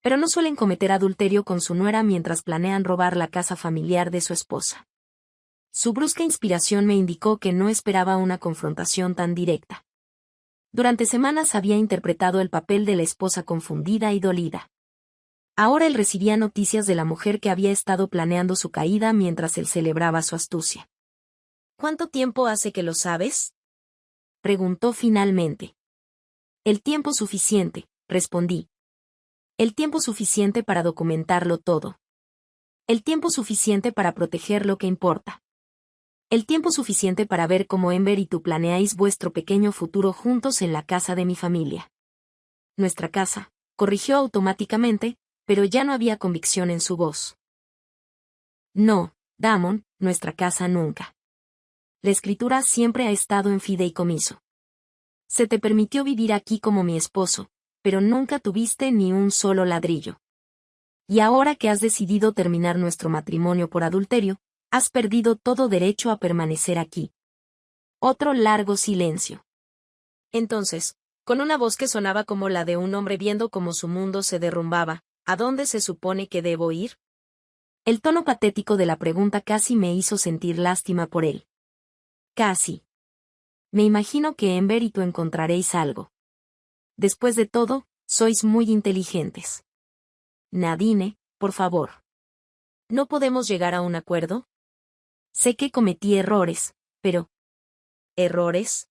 Pero no suelen cometer adulterio con su nuera mientras planean robar la casa familiar de su esposa. Su brusca inspiración me indicó que no esperaba una confrontación tan directa. Durante semanas había interpretado el papel de la esposa confundida y dolida. Ahora él recibía noticias de la mujer que había estado planeando su caída mientras él celebraba su astucia. ¿Cuánto tiempo hace que lo sabes? Preguntó finalmente. El tiempo suficiente, respondí. El tiempo suficiente para documentarlo todo. El tiempo suficiente para proteger lo que importa. El tiempo suficiente para ver cómo Ember y tú planeáis vuestro pequeño futuro juntos en la casa de mi familia. Nuestra casa, corrigió automáticamente, pero ya no había convicción en su voz. No, Damon, nuestra casa nunca. La escritura siempre ha estado en fideicomiso. Se te permitió vivir aquí como mi esposo, pero nunca tuviste ni un solo ladrillo. Y ahora que has decidido terminar nuestro matrimonio por adulterio, has perdido todo derecho a permanecer aquí. Otro largo silencio. Entonces, con una voz que sonaba como la de un hombre viendo cómo su mundo se derrumbaba, ¿a dónde se supone que debo ir? El tono patético de la pregunta casi me hizo sentir lástima por él. Casi. Me imagino que Ember y tú encontraréis algo. Después de todo, sois muy inteligentes. Nadine, por favor. ¿No podemos llegar a un acuerdo? Sé que cometí errores, pero... ¿Errores?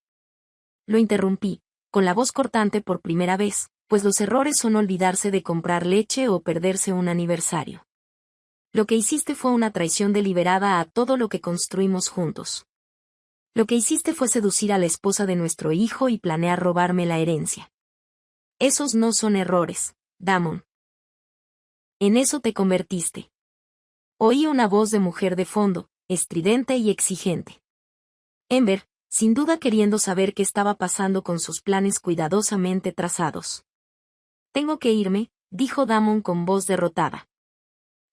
Lo interrumpí, con la voz cortante por primera vez, pues los errores son olvidarse de comprar leche o perderse un aniversario. Lo que hiciste fue una traición deliberada a todo lo que construimos juntos. Lo que hiciste fue seducir a la esposa de nuestro hijo y planear robarme la herencia. Esos no son errores, Damon. En eso te convertiste. Oí una voz de mujer de fondo, estridente y exigente. Ember, sin duda queriendo saber qué estaba pasando con sus planes cuidadosamente trazados. Tengo que irme, dijo Damon con voz derrotada.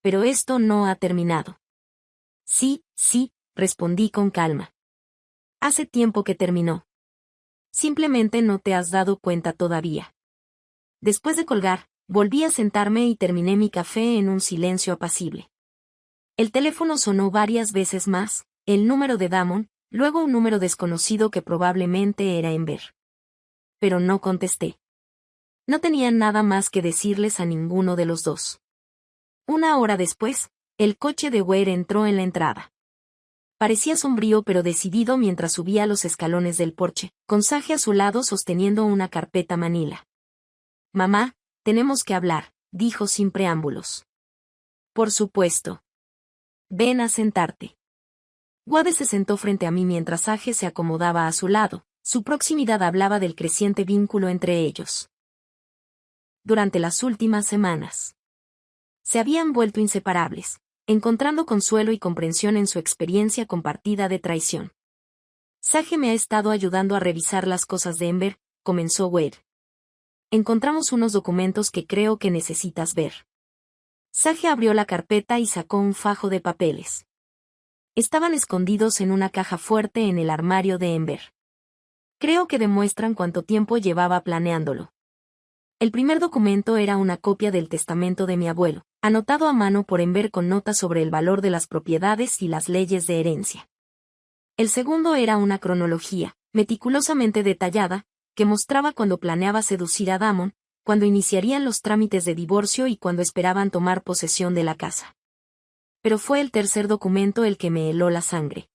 Pero esto no ha terminado. Sí, respondí con calma. Hace tiempo que terminó. Simplemente no te has dado cuenta todavía. Después de colgar, volví a sentarme y terminé mi café en un silencio apacible. El teléfono sonó varias veces más, el número de Damon, luego un número desconocido que probablemente era Ember. Pero no contesté. No tenía nada más que decirles a ninguno de los dos. Una hora después, el coche de Ware entró en la entrada. Parecía sombrío pero decidido mientras subía los escalones del porche, con Sage a su lado sosteniendo una carpeta manila. Mamá, tenemos que hablar, dijo sin preámbulos. Por supuesto. Ven a sentarte. Wade se sentó frente a mí mientras Sage se acomodaba a su lado, su proximidad hablaba del creciente vínculo entre ellos. Durante las últimas semanas. Se habían vuelto inseparables, encontrando consuelo y comprensión en su experiencia compartida de traición. Sage me ha estado ayudando a revisar las cosas de Ember, comenzó Wade. Encontramos unos documentos que creo que necesitas ver. Sage abrió la carpeta y sacó un fajo de papeles. Estaban escondidos en una caja fuerte en el armario de Ember. Creo que demuestran cuánto tiempo llevaba planeándolo. El primer documento era una copia del testamento de mi abuelo, anotado a mano por Ember con notas sobre el valor de las propiedades y las leyes de herencia. El segundo era una cronología, meticulosamente detallada, que mostraba cuando planeaba seducir a Damon, cuando iniciarían los trámites de divorcio y cuando esperaban tomar posesión de la casa. Pero fue el tercer documento el que me heló la sangre.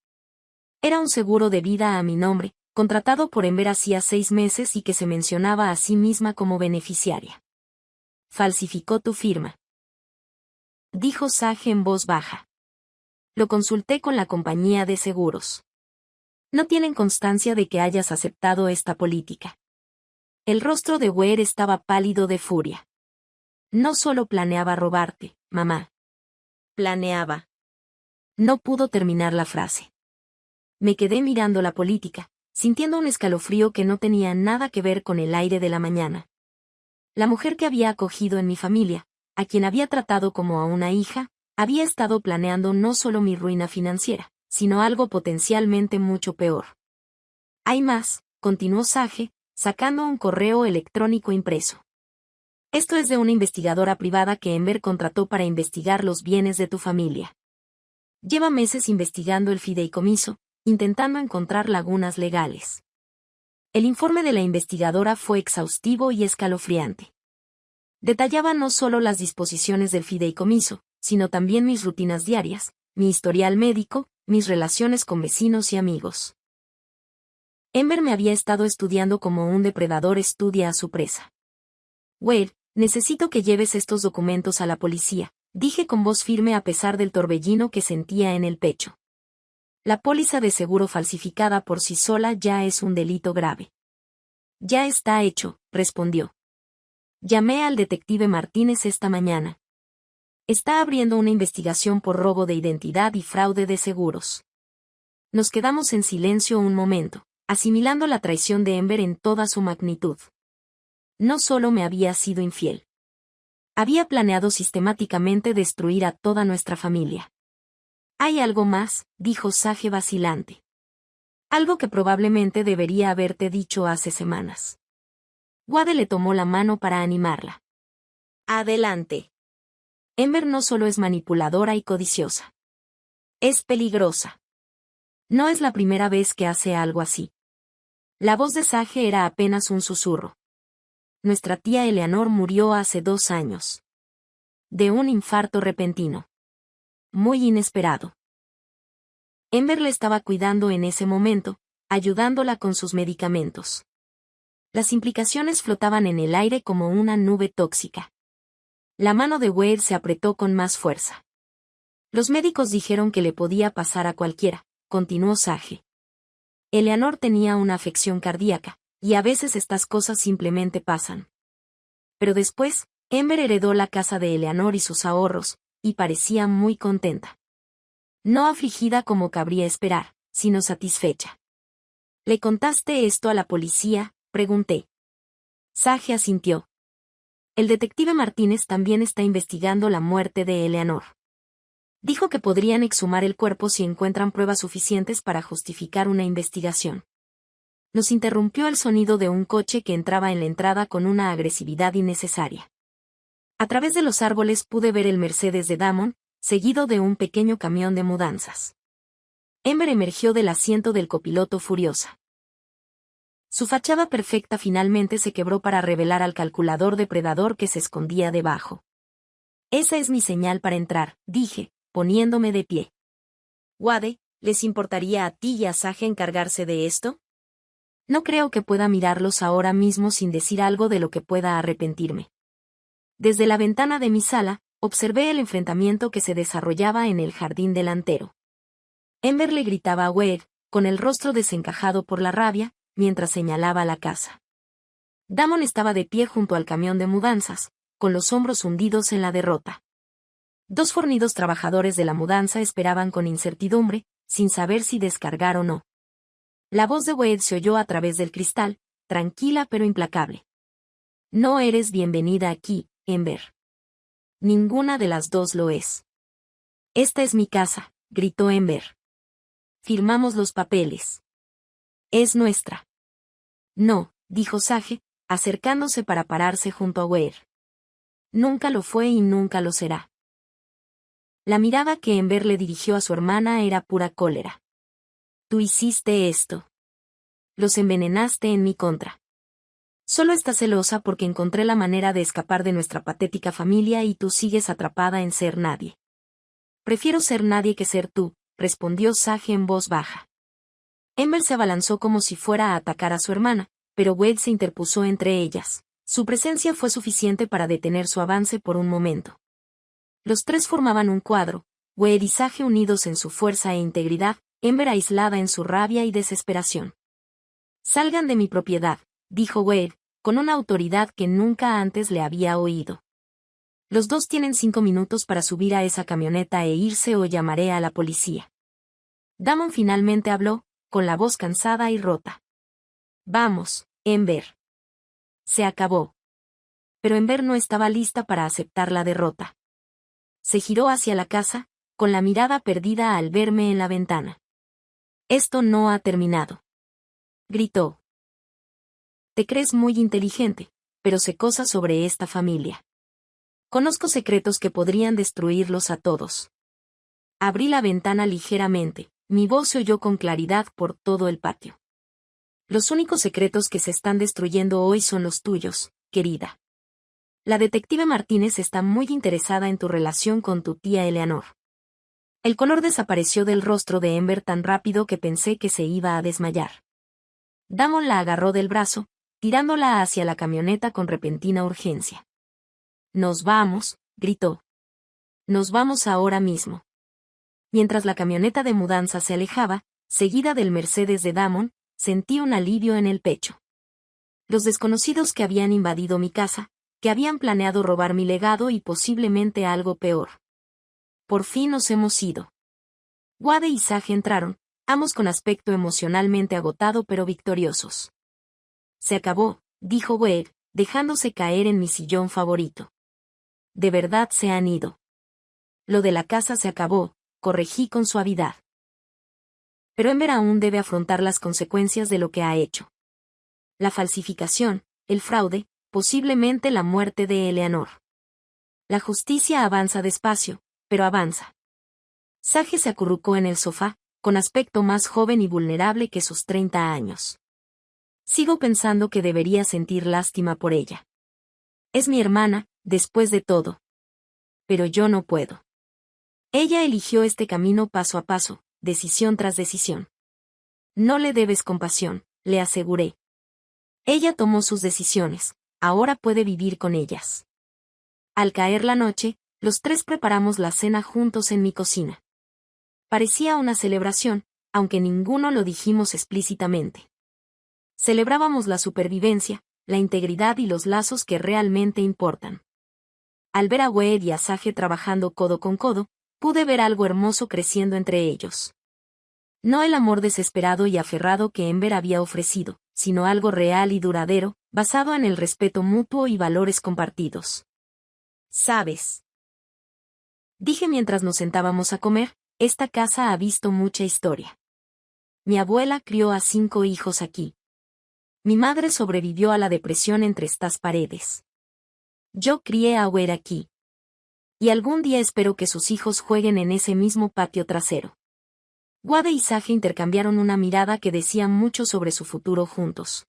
Era un seguro de vida a mi nombre, contratado por Ember hacía 6 meses y que se mencionaba a sí misma como beneficiaria. Falsificó tu firma, dijo Sage en voz baja. Lo consulté con la compañía de seguros. No tienen constancia de que hayas aceptado esta política. El rostro de Ware estaba pálido de furia. No solo planeaba robarte, mamá. Planeaba. No pudo terminar la frase. Me quedé mirando la política, sintiendo un escalofrío que no tenía nada que ver con el aire de la mañana. La mujer que había acogido en mi familia, a quien había tratado como a una hija, había estado planeando no solo mi ruina financiera, sino algo potencialmente mucho peor. Hay más, continuó Sage, sacando un correo electrónico impreso. Esto es de una investigadora privada que Ember contrató para investigar los bienes de tu familia. Lleva meses investigando el fideicomiso, intentando encontrar lagunas legales. El informe de la investigadora fue exhaustivo y escalofriante. Detallaba no solo las disposiciones del fideicomiso, sino también mis rutinas diarias, mi historial médico, mis relaciones con vecinos y amigos. Ember me había estado estudiando como un depredador estudia a su presa. Wade, necesito que lleves estos documentos a la policía, dije con voz firme a pesar del torbellino que sentía en el pecho. La póliza de seguro falsificada por sí sola ya es un delito grave. Ya está hecho, respondió. Llamé al detective Martínez esta mañana. Está abriendo una investigación por robo de identidad y fraude de seguros. Nos quedamos en silencio un momento, asimilando la traición de Ember en toda su magnitud. No solo me había sido infiel. Había planeado sistemáticamente destruir a toda nuestra familia. Hay algo más, dijo Sage vacilante. Algo que probablemente debería haberte dicho hace semanas. Wade le tomó la mano para animarla. Adelante. Ember no solo es manipuladora y codiciosa. Es peligrosa. No es la primera vez que hace algo así. La voz de Sage era apenas un susurro. Nuestra tía Eleanor murió hace 2 años. De un infarto repentino. Muy inesperado. Ember le estaba cuidando en ese momento, ayudándola con sus medicamentos. Las implicaciones flotaban en el aire como una nube tóxica. La mano de Wade se apretó con más fuerza. Los médicos dijeron que le podía pasar a cualquiera, continuó Sage. Eleanor tenía una afección cardíaca, y a veces estas cosas simplemente pasan. Pero después, Ember heredó la casa de Eleanor y sus ahorros, y parecía muy contenta. No afligida como cabría esperar, sino satisfecha. ¿Le contaste esto a la policía?, pregunté. Sage asintió. El detective Martínez también está investigando la muerte de Eleanor. Dijo que podrían exhumar el cuerpo si encuentran pruebas suficientes para justificar una investigación. Nos interrumpió el sonido de un coche que entraba en la entrada con una agresividad innecesaria. A través de los árboles pude ver el Mercedes de Damon, seguido de un pequeño camión de mudanzas. Ember emergió del asiento del copiloto furiosa. Su fachada perfecta finalmente se quebró para revelar al calculador depredador que se escondía debajo. Esa es mi señal para entrar, dije, poniéndome de pie. Wade, ¿les importaría a ti y a Sage encargarse de esto? No creo que pueda mirarlos ahora mismo sin decir algo de lo que pueda arrepentirme. Desde la ventana de mi sala, observé el enfrentamiento que se desarrollaba en el jardín delantero. Ember le gritaba a Wade, con el rostro desencajado por la rabia, mientras señalaba la casa. Damon estaba de pie junto al camión de mudanzas, con los hombros hundidos en la derrota. 2 fornidos trabajadores de la mudanza esperaban con incertidumbre, sin saber si descargar o no. La voz de Wade se oyó a través del cristal, tranquila pero implacable. No eres bienvenida aquí, Ember. Ninguna de las dos lo es. Esta es mi casa, gritó Ember. Firmamos los papeles. Es nuestra. No, dijo Sage, acercándose para pararse junto a Wade. Nunca lo fue y nunca lo será. La mirada que Ember le dirigió a su hermana era pura cólera. Tú hiciste esto. Los envenenaste en mi contra. Solo estás celosa porque encontré la manera de escapar de nuestra patética familia y tú sigues atrapada en ser nadie. Prefiero ser nadie que ser tú, respondió Sage en voz baja. Ember se abalanzó como si fuera a atacar a su hermana, pero Wade se interpuso entre ellas. Su presencia fue suficiente para detener su avance por un momento. Los tres formaban un cuadro, Wade y Sage unidos en su fuerza e integridad, Ember aislada en su rabia y desesperación. «Salgan de mi propiedad», dijo Wade, con una autoridad que nunca antes le había oído. «Los dos tienen 5 minutos para subir a esa camioneta e irse o llamaré a la policía». Damon finalmente habló, con la voz cansada y rota. «Vamos, Ember». Se acabó. Pero Ember no estaba lista para aceptar la derrota. Se giró hacia la casa, con la mirada perdida al verme en la ventana. «Esto no ha terminado», gritó. «Te crees muy inteligente, pero sé cosas sobre esta familia. Conozco secretos que podrían destruirlos a todos». Abrí la ventana ligeramente, mi voz se oyó con claridad por todo el patio. «Los únicos secretos que se están destruyendo hoy son los tuyos, querida. La detective Martínez está muy interesada en tu relación con tu tía Eleanor». El color desapareció del rostro de Ember tan rápido que pensé que se iba a desmayar. Damon la agarró del brazo, tirándola hacia la camioneta con repentina urgencia. «Nos vamos», gritó. «Nos vamos ahora mismo». Mientras la camioneta de mudanza se alejaba, seguida del Mercedes de Damon, sentí un alivio en el pecho. Los desconocidos que habían invadido mi casa, que habían planeado robar mi legado y posiblemente algo peor. Por fin nos hemos ido. Wade y Sage entraron, ambos con aspecto emocionalmente agotado pero victoriosos. «Se acabó», dijo Wade, dejándose caer en mi sillón favorito. «De verdad se han ido». «Lo de la casa se acabó», corregí con suavidad. Pero Ember aún debe afrontar las consecuencias de lo que ha hecho. La falsificación, el fraude, posiblemente la muerte de Eleanor. La justicia avanza despacio, pero avanza. Sage se acurrucó en el sofá, con aspecto más joven y vulnerable que sus 30 años. Sigo pensando que debería sentir lástima por ella. Es mi hermana, después de todo. Pero yo no puedo. Ella eligió este camino paso a paso, decisión tras decisión. «No le debes compasión», le aseguré. «Ella tomó sus decisiones, ahora puede vivir con ellas». Al caer la noche, los tres preparamos la cena juntos en mi cocina. Parecía una celebración, aunque ninguno lo dijimos explícitamente. Celebrábamos la supervivencia, la integridad y los lazos que realmente importan. Al ver a Wade y a Sage trabajando codo con codo, pude ver algo hermoso creciendo entre ellos. No el amor desesperado y aferrado que Ember había ofrecido, sino algo real y duradero, basado en el respeto mutuo y valores compartidos. «¿Sabes?», dije mientras nos sentábamos a comer, «esta casa ha visto mucha historia. Mi abuela crió a 5 hijos aquí. Mi madre sobrevivió a la depresión entre estas paredes. Yo crié a Wade aquí. Y algún día espero que sus hijos jueguen en ese mismo patio trasero». Wade y Sage intercambiaron una mirada que decía mucho sobre su futuro juntos.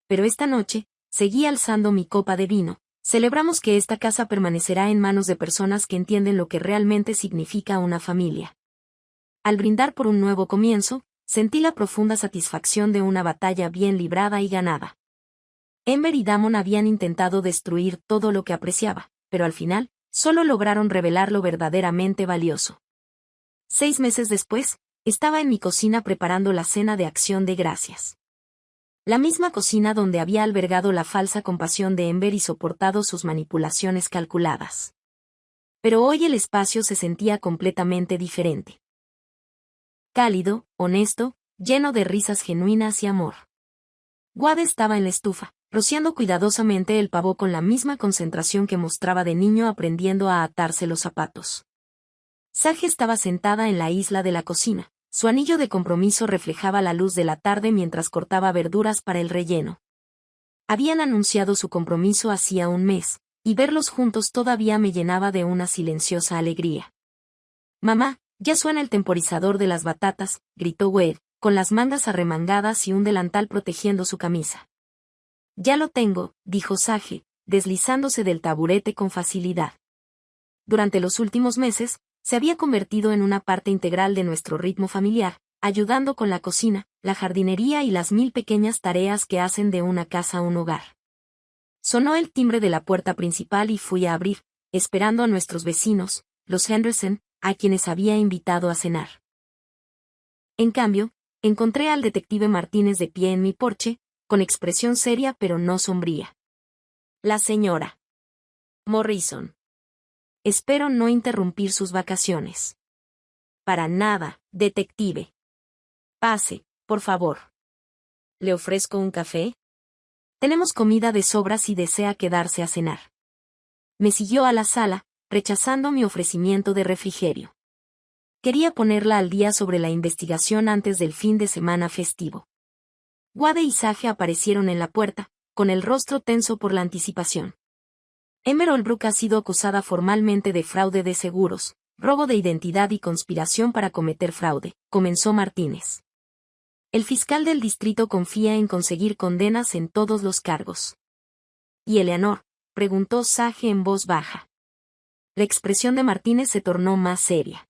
Pero esta noche, seguí alzando mi copa de vino. Celebramos que esta casa permanecerá en manos de personas que entienden lo que realmente significa una familia. Al brindar por un nuevo comienzo, sentí la profunda satisfacción de una batalla bien librada y ganada. Ember y Damon habían intentado destruir todo lo que apreciaba, pero al final, solo lograron revelar lo verdaderamente valioso. 6 meses después, estaba en mi cocina preparando la cena de acción de gracias. La misma cocina donde había albergado la falsa compasión de Ember y soportado sus manipulaciones calculadas. Pero hoy el espacio se sentía completamente diferente. Cálido, honesto, lleno de risas genuinas y amor. Wade estaba en la estufa, rociando cuidadosamente el pavo con la misma concentración que mostraba de niño aprendiendo a atarse los zapatos. Sage estaba sentada en la isla de la cocina. Su anillo de compromiso reflejaba la luz de la tarde mientras cortaba verduras para el relleno. Habían anunciado su compromiso hacía un mes, y verlos juntos todavía me llenaba de una silenciosa alegría. «Mamá, ya suena el temporizador de las batatas», gritó Wade, con las mangas arremangadas y un delantal protegiendo su camisa. Ya lo tengo, dijo Sage, deslizándose del taburete con facilidad. Durante los últimos meses, se había convertido en una parte integral de nuestro ritmo familiar, ayudando con la cocina, la jardinería y las 1000 pequeñas tareas que hacen de una casa un hogar. Sonó el timbre de la puerta principal y fui a abrir, esperando a nuestros vecinos, los Henderson, a quienes había invitado a cenar. En cambio, encontré al detective Martínez de pie en mi porche, con expresión seria pero no sombría. La señora Morrison. Espero no interrumpir sus vacaciones. Para nada, detective. Pase, por favor. ¿Le ofrezco un café? Tenemos comida de sobra si desea quedarse a cenar. Me siguió a la sala, rechazando mi ofrecimiento de refrigerio. Quería ponerla al día sobre la investigación antes del fin de semana festivo. Wade y Sage aparecieron en la puerta, con el rostro tenso por la anticipación. Ember Holbrook ha sido acusada formalmente de fraude de seguros, robo de identidad y conspiración para cometer fraude, comenzó Martínez. El fiscal del distrito confía en conseguir condenas en todos los cargos. ¿Y Eleanor?, preguntó Sage en voz baja. La expresión de Martínez se tornó más seria.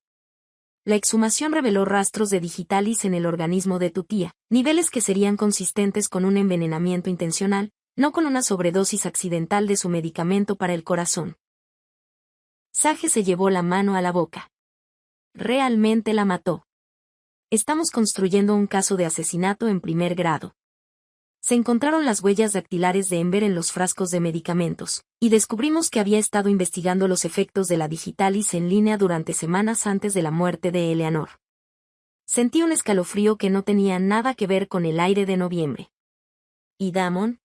La exhumación reveló rastros de digitalis en el organismo de tu tía, niveles que serían consistentes con un envenenamiento intencional, no con una sobredosis accidental de su medicamento para el corazón. Sage se llevó la mano a la boca. Realmente la mató. Estamos construyendo un caso de asesinato en primer grado. Se encontraron las huellas dactilares de Ember en los frascos de medicamentos, y descubrimos que había estado investigando los efectos de la digitalis en línea durante semanas antes de la muerte de Eleanor. Sentí un escalofrío que no tenía nada que ver con el aire de noviembre. ¿Y Damon?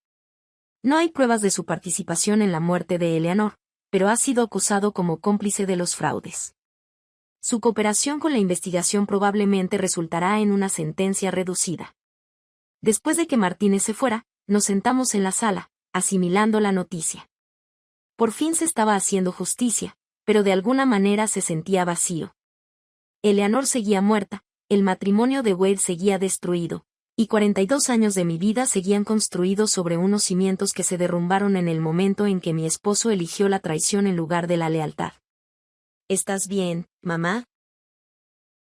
No hay pruebas de su participación en la muerte de Eleanor, pero ha sido acusado como cómplice de los fraudes. Su cooperación con la investigación probablemente resultará en una sentencia reducida. Después de que Martínez se fuera, nos sentamos en la sala, asimilando la noticia. Por fin se estaba haciendo justicia, pero de alguna manera se sentía vacío. Eleanor seguía muerta, el matrimonio de Wade seguía destruido, y 42 años de mi vida seguían construidos sobre unos cimientos que se derrumbaron en el momento en que mi esposo eligió la traición en lugar de la lealtad. ¿Estás bien, mamá?,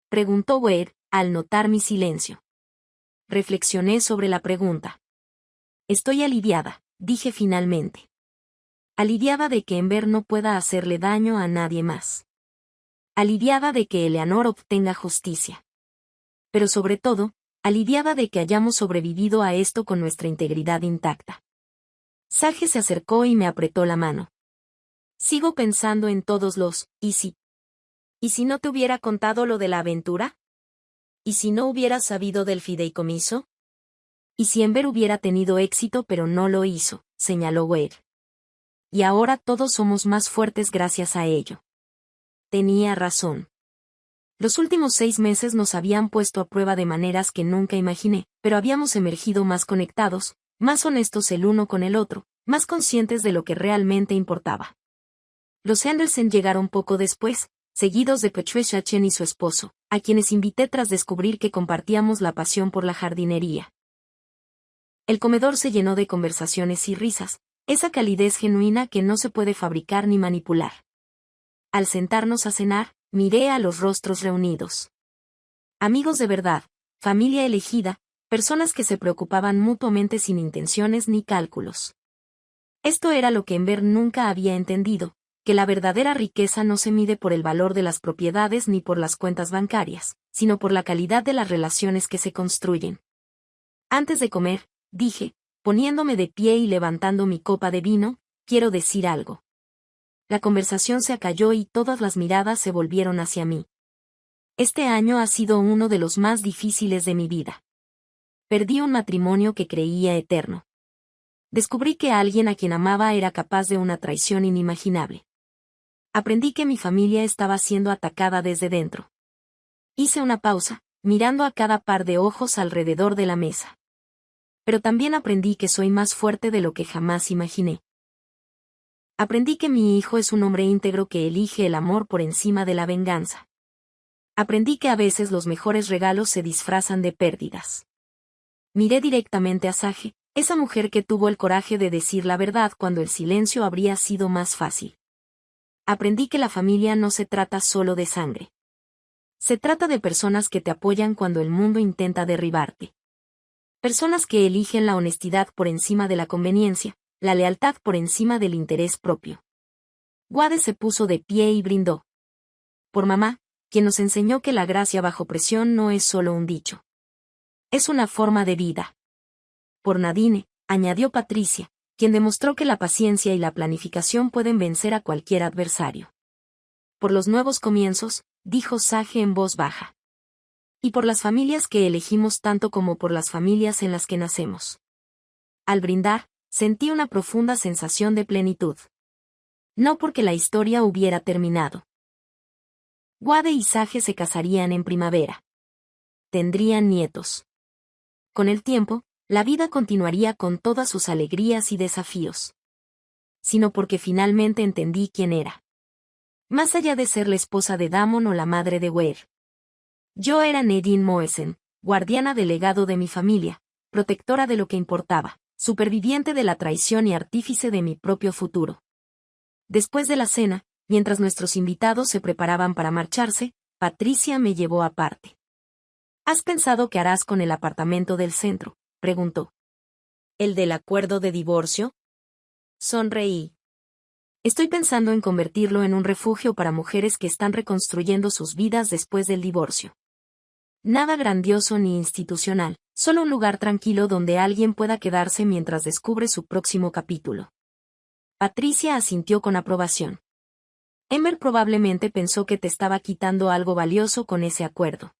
preguntó Wade, al notar mi silencio. Reflexioné sobre la pregunta. Estoy aliviada, dije finalmente. Aliviada de que Ember no pueda hacerle daño a nadie más. Aliviada de que Eleanor obtenga justicia. Pero sobre todo, aliviada de que hayamos sobrevivido a esto con nuestra integridad intacta. Sage se acercó y me apretó la mano. Sigo pensando en todos los ¿y si? ¿Y si no te hubiera contado lo de la aventura? ¿Y si no hubieras sabido del fideicomiso? ¿Y si Ember hubiera tenido éxito pero no lo hizo?, señaló Wade. Y ahora todos somos más fuertes gracias a ello. Tenía razón. Los últimos 6 meses nos habían puesto a prueba de maneras que nunca imaginé, pero habíamos emergido más conectados, más honestos el uno con el otro, más conscientes de lo que realmente importaba. Los Henderson llegaron poco después, seguidos de Patricia Chen y su esposo, a quienes invité tras descubrir que compartíamos la pasión por la jardinería. El comedor se llenó de conversaciones y risas, esa calidez genuina que no se puede fabricar ni manipular. Al sentarnos a cenar, miré a los rostros reunidos. Amigos de verdad, familia elegida, personas que se preocupaban mutuamente sin intenciones ni cálculos. Esto era lo que Ember nunca había entendido, que la verdadera riqueza no se mide por el valor de las propiedades ni por las cuentas bancarias, sino por la calidad de las relaciones que se construyen. Antes de comer, dije, poniéndome de pie y levantando mi copa de vino, quiero decir algo. La conversación se acalló y todas las miradas se volvieron hacia mí. Este año ha sido uno de los más difíciles de mi vida. Perdí un matrimonio que creía eterno. Descubrí que alguien a quien amaba era capaz de una traición inimaginable. Aprendí que mi familia estaba siendo atacada desde dentro. Hice una pausa, mirando a cada par de ojos alrededor de la mesa. Pero también aprendí que soy más fuerte de lo que jamás imaginé. Aprendí que mi hijo es un hombre íntegro que elige el amor por encima de la venganza. Aprendí que a veces los mejores regalos se disfrazan de pérdidas. Miré directamente a Sage, Esa mujer que tuvo el coraje de decir la verdad cuando el silencio habría sido más fácil. Aprendí que la familia no se trata solo de sangre. Se trata de personas que te apoyan cuando el mundo intenta derribarte. Personas que eligen la honestidad por encima de la conveniencia, la lealtad por encima del interés propio. Wade se puso de pie y brindó. Por mamá, quien nos enseñó que la gracia bajo presión no es solo un dicho. Es una forma de vida. Por Nadine, añadió Patricia, quien demostró que la paciencia y la planificación pueden vencer a cualquier adversario. Por los nuevos comienzos, dijo Sage en voz baja. Y por las familias que elegimos tanto como por las familias en las que nacemos. Al brindar, sentí una profunda sensación de plenitud. No porque la historia hubiera terminado. Wade y Sage se casarían en primavera. Tendrían nietos. Con el tiempo, la vida continuaría con todas sus alegrías y desafíos. Sino porque finalmente entendí quién era. Más allá de ser la esposa de Damon o la madre de Wade. Yo era Nadine Moesen, guardiana del legado de mi familia, protectora de lo que importaba, superviviente de la traición y artífice de mi propio futuro. Después de la cena, mientras nuestros invitados se preparaban para marcharse, Patricia me llevó aparte. ¿Has pensado qué harás con el apartamento del centro?, preguntó. ¿El del acuerdo de divorcio? Sonreí. Estoy pensando en convertirlo en un refugio para mujeres que están reconstruyendo sus vidas después del divorcio. Nada grandioso ni institucional, solo un lugar tranquilo donde alguien pueda quedarse mientras descubre su próximo capítulo. Patricia asintió con aprobación. Emmer probablemente pensó que te estaba quitando algo valioso con ese acuerdo.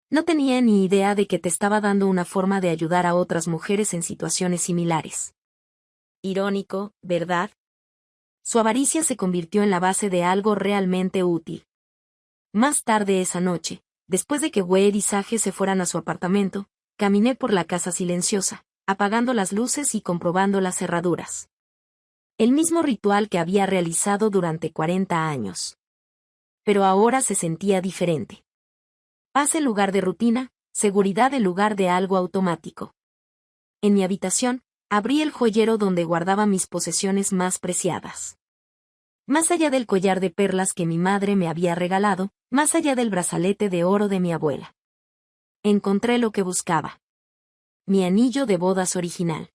No tenía ni idea de que te estaba dando una forma de ayudar a otras mujeres en situaciones similares. Irónico, ¿verdad? Su avaricia se convirtió en la base de algo realmente útil. Más tarde esa noche, después de que Wade y Sage se fueran a su apartamento, caminé por la casa silenciosa, apagando las luces y comprobando las cerraduras. El mismo ritual que había realizado durante 40 años. Pero ahora se sentía diferente. Paz en lugar de rutina, seguridad en lugar de algo automático. En mi habitación, abrí el joyero donde guardaba mis posesiones más preciadas. Más allá del collar de perlas que mi madre me había regalado, más allá del brazalete de oro de mi abuela. Encontré lo que buscaba. Mi anillo de bodas original.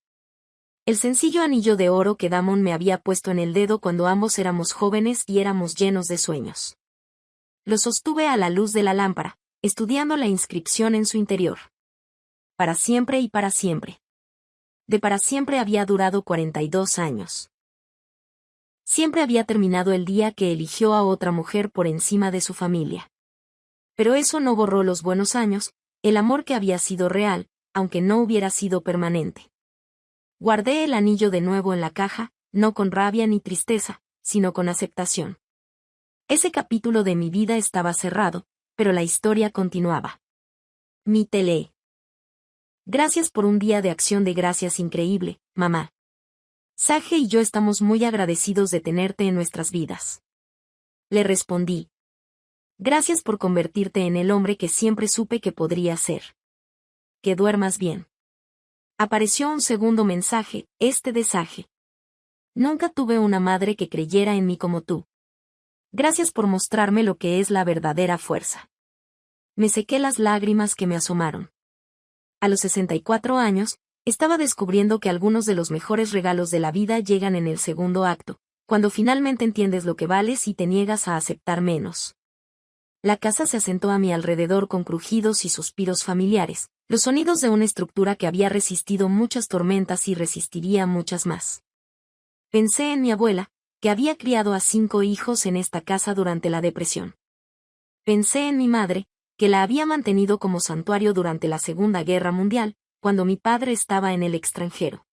El sencillo anillo de oro que Damon me había puesto en el dedo cuando ambos éramos jóvenes y éramos llenos de sueños. Lo sostuve a la luz de la lámpara, estudiando la inscripción en su interior. Para siempre y para siempre. De para siempre había durado 42 años. Siempre había terminado el día que eligió a otra mujer por encima de su familia. Pero eso no borró los buenos años, el amor que había sido real, aunque no hubiera sido permanente. Guardé el anillo de nuevo en la caja, no con rabia ni tristeza, sino con aceptación. Ese capítulo de mi vida estaba cerrado, pero la historia continuaba. Mi tele. Gracias por un día de acción de gracias increíble, mamá. Sage y yo estamos muy agradecidos de tenerte en nuestras vidas. Le respondí. Gracias por convertirte en el hombre que siempre supe que podría ser. Que duermas bien. Apareció un segundo mensaje, este de Sage. Nunca tuve una madre que creyera en mí como tú. Gracias por mostrarme lo que es la verdadera fuerza. Me sequé las lágrimas que me asomaron. A los 64 años, estaba descubriendo que algunos de los mejores regalos de la vida llegan en el segundo acto, cuando finalmente entiendes lo que vales y te niegas a aceptar menos. La casa se asentó a mi alrededor con crujidos y suspiros familiares, los sonidos de una estructura que había resistido muchas tormentas y resistiría muchas más. Pensé en mi abuela, que había criado a 5 hijos en esta casa durante la depresión. Pensé en mi madre, que la había mantenido como santuario durante la Segunda Guerra Mundial, cuando mi padre estaba en el extranjero.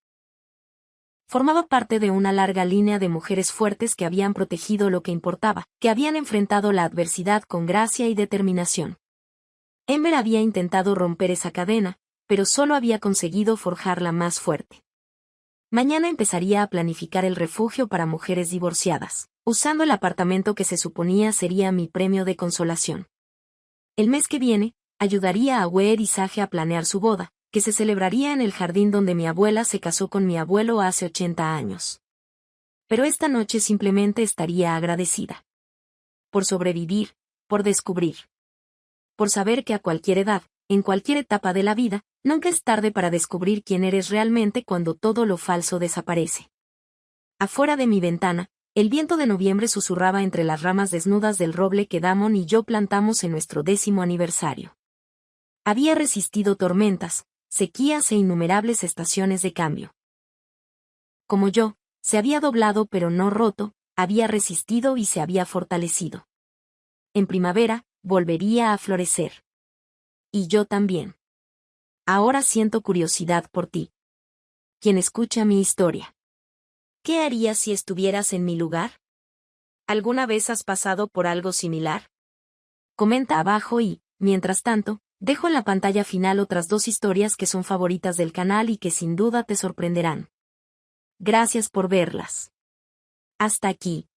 Formaba parte de una larga línea de mujeres fuertes que habían protegido lo que importaba, que habían enfrentado la adversidad con gracia y determinación. Emmer había intentado romper esa cadena, pero solo había conseguido forjarla más fuerte. Mañana empezaría a planificar el refugio para mujeres divorciadas, usando el apartamento que se suponía sería mi premio de consolación. El mes que viene, ayudaría a Wade y Sage a planear su boda, que se celebraría en el jardín donde mi abuela se casó con mi abuelo hace 80 años. Pero esta noche simplemente estaría agradecida. Por sobrevivir, por descubrir. Por saber que a cualquier edad, en cualquier etapa de la vida, nunca es tarde para descubrir quién eres realmente cuando todo lo falso desaparece. Afuera de mi ventana, el viento de noviembre susurraba entre las ramas desnudas del roble que Damon y yo plantamos en nuestro 10º aniversario. Había resistido tormentas, sequías e innumerables estaciones de cambio. Como yo, se había doblado pero no roto, había resistido y se había fortalecido. En primavera, volvería a florecer. Y yo también. Ahora siento curiosidad por ti. Quien escucha mi historia. ¿Qué harías si estuvieras en mi lugar? ¿Alguna vez has pasado por algo similar? Comenta abajo y, mientras tanto, dejo en la pantalla final otras 2 historias que son favoritas del canal y que sin duda te sorprenderán. Gracias por verlas. Hasta aquí.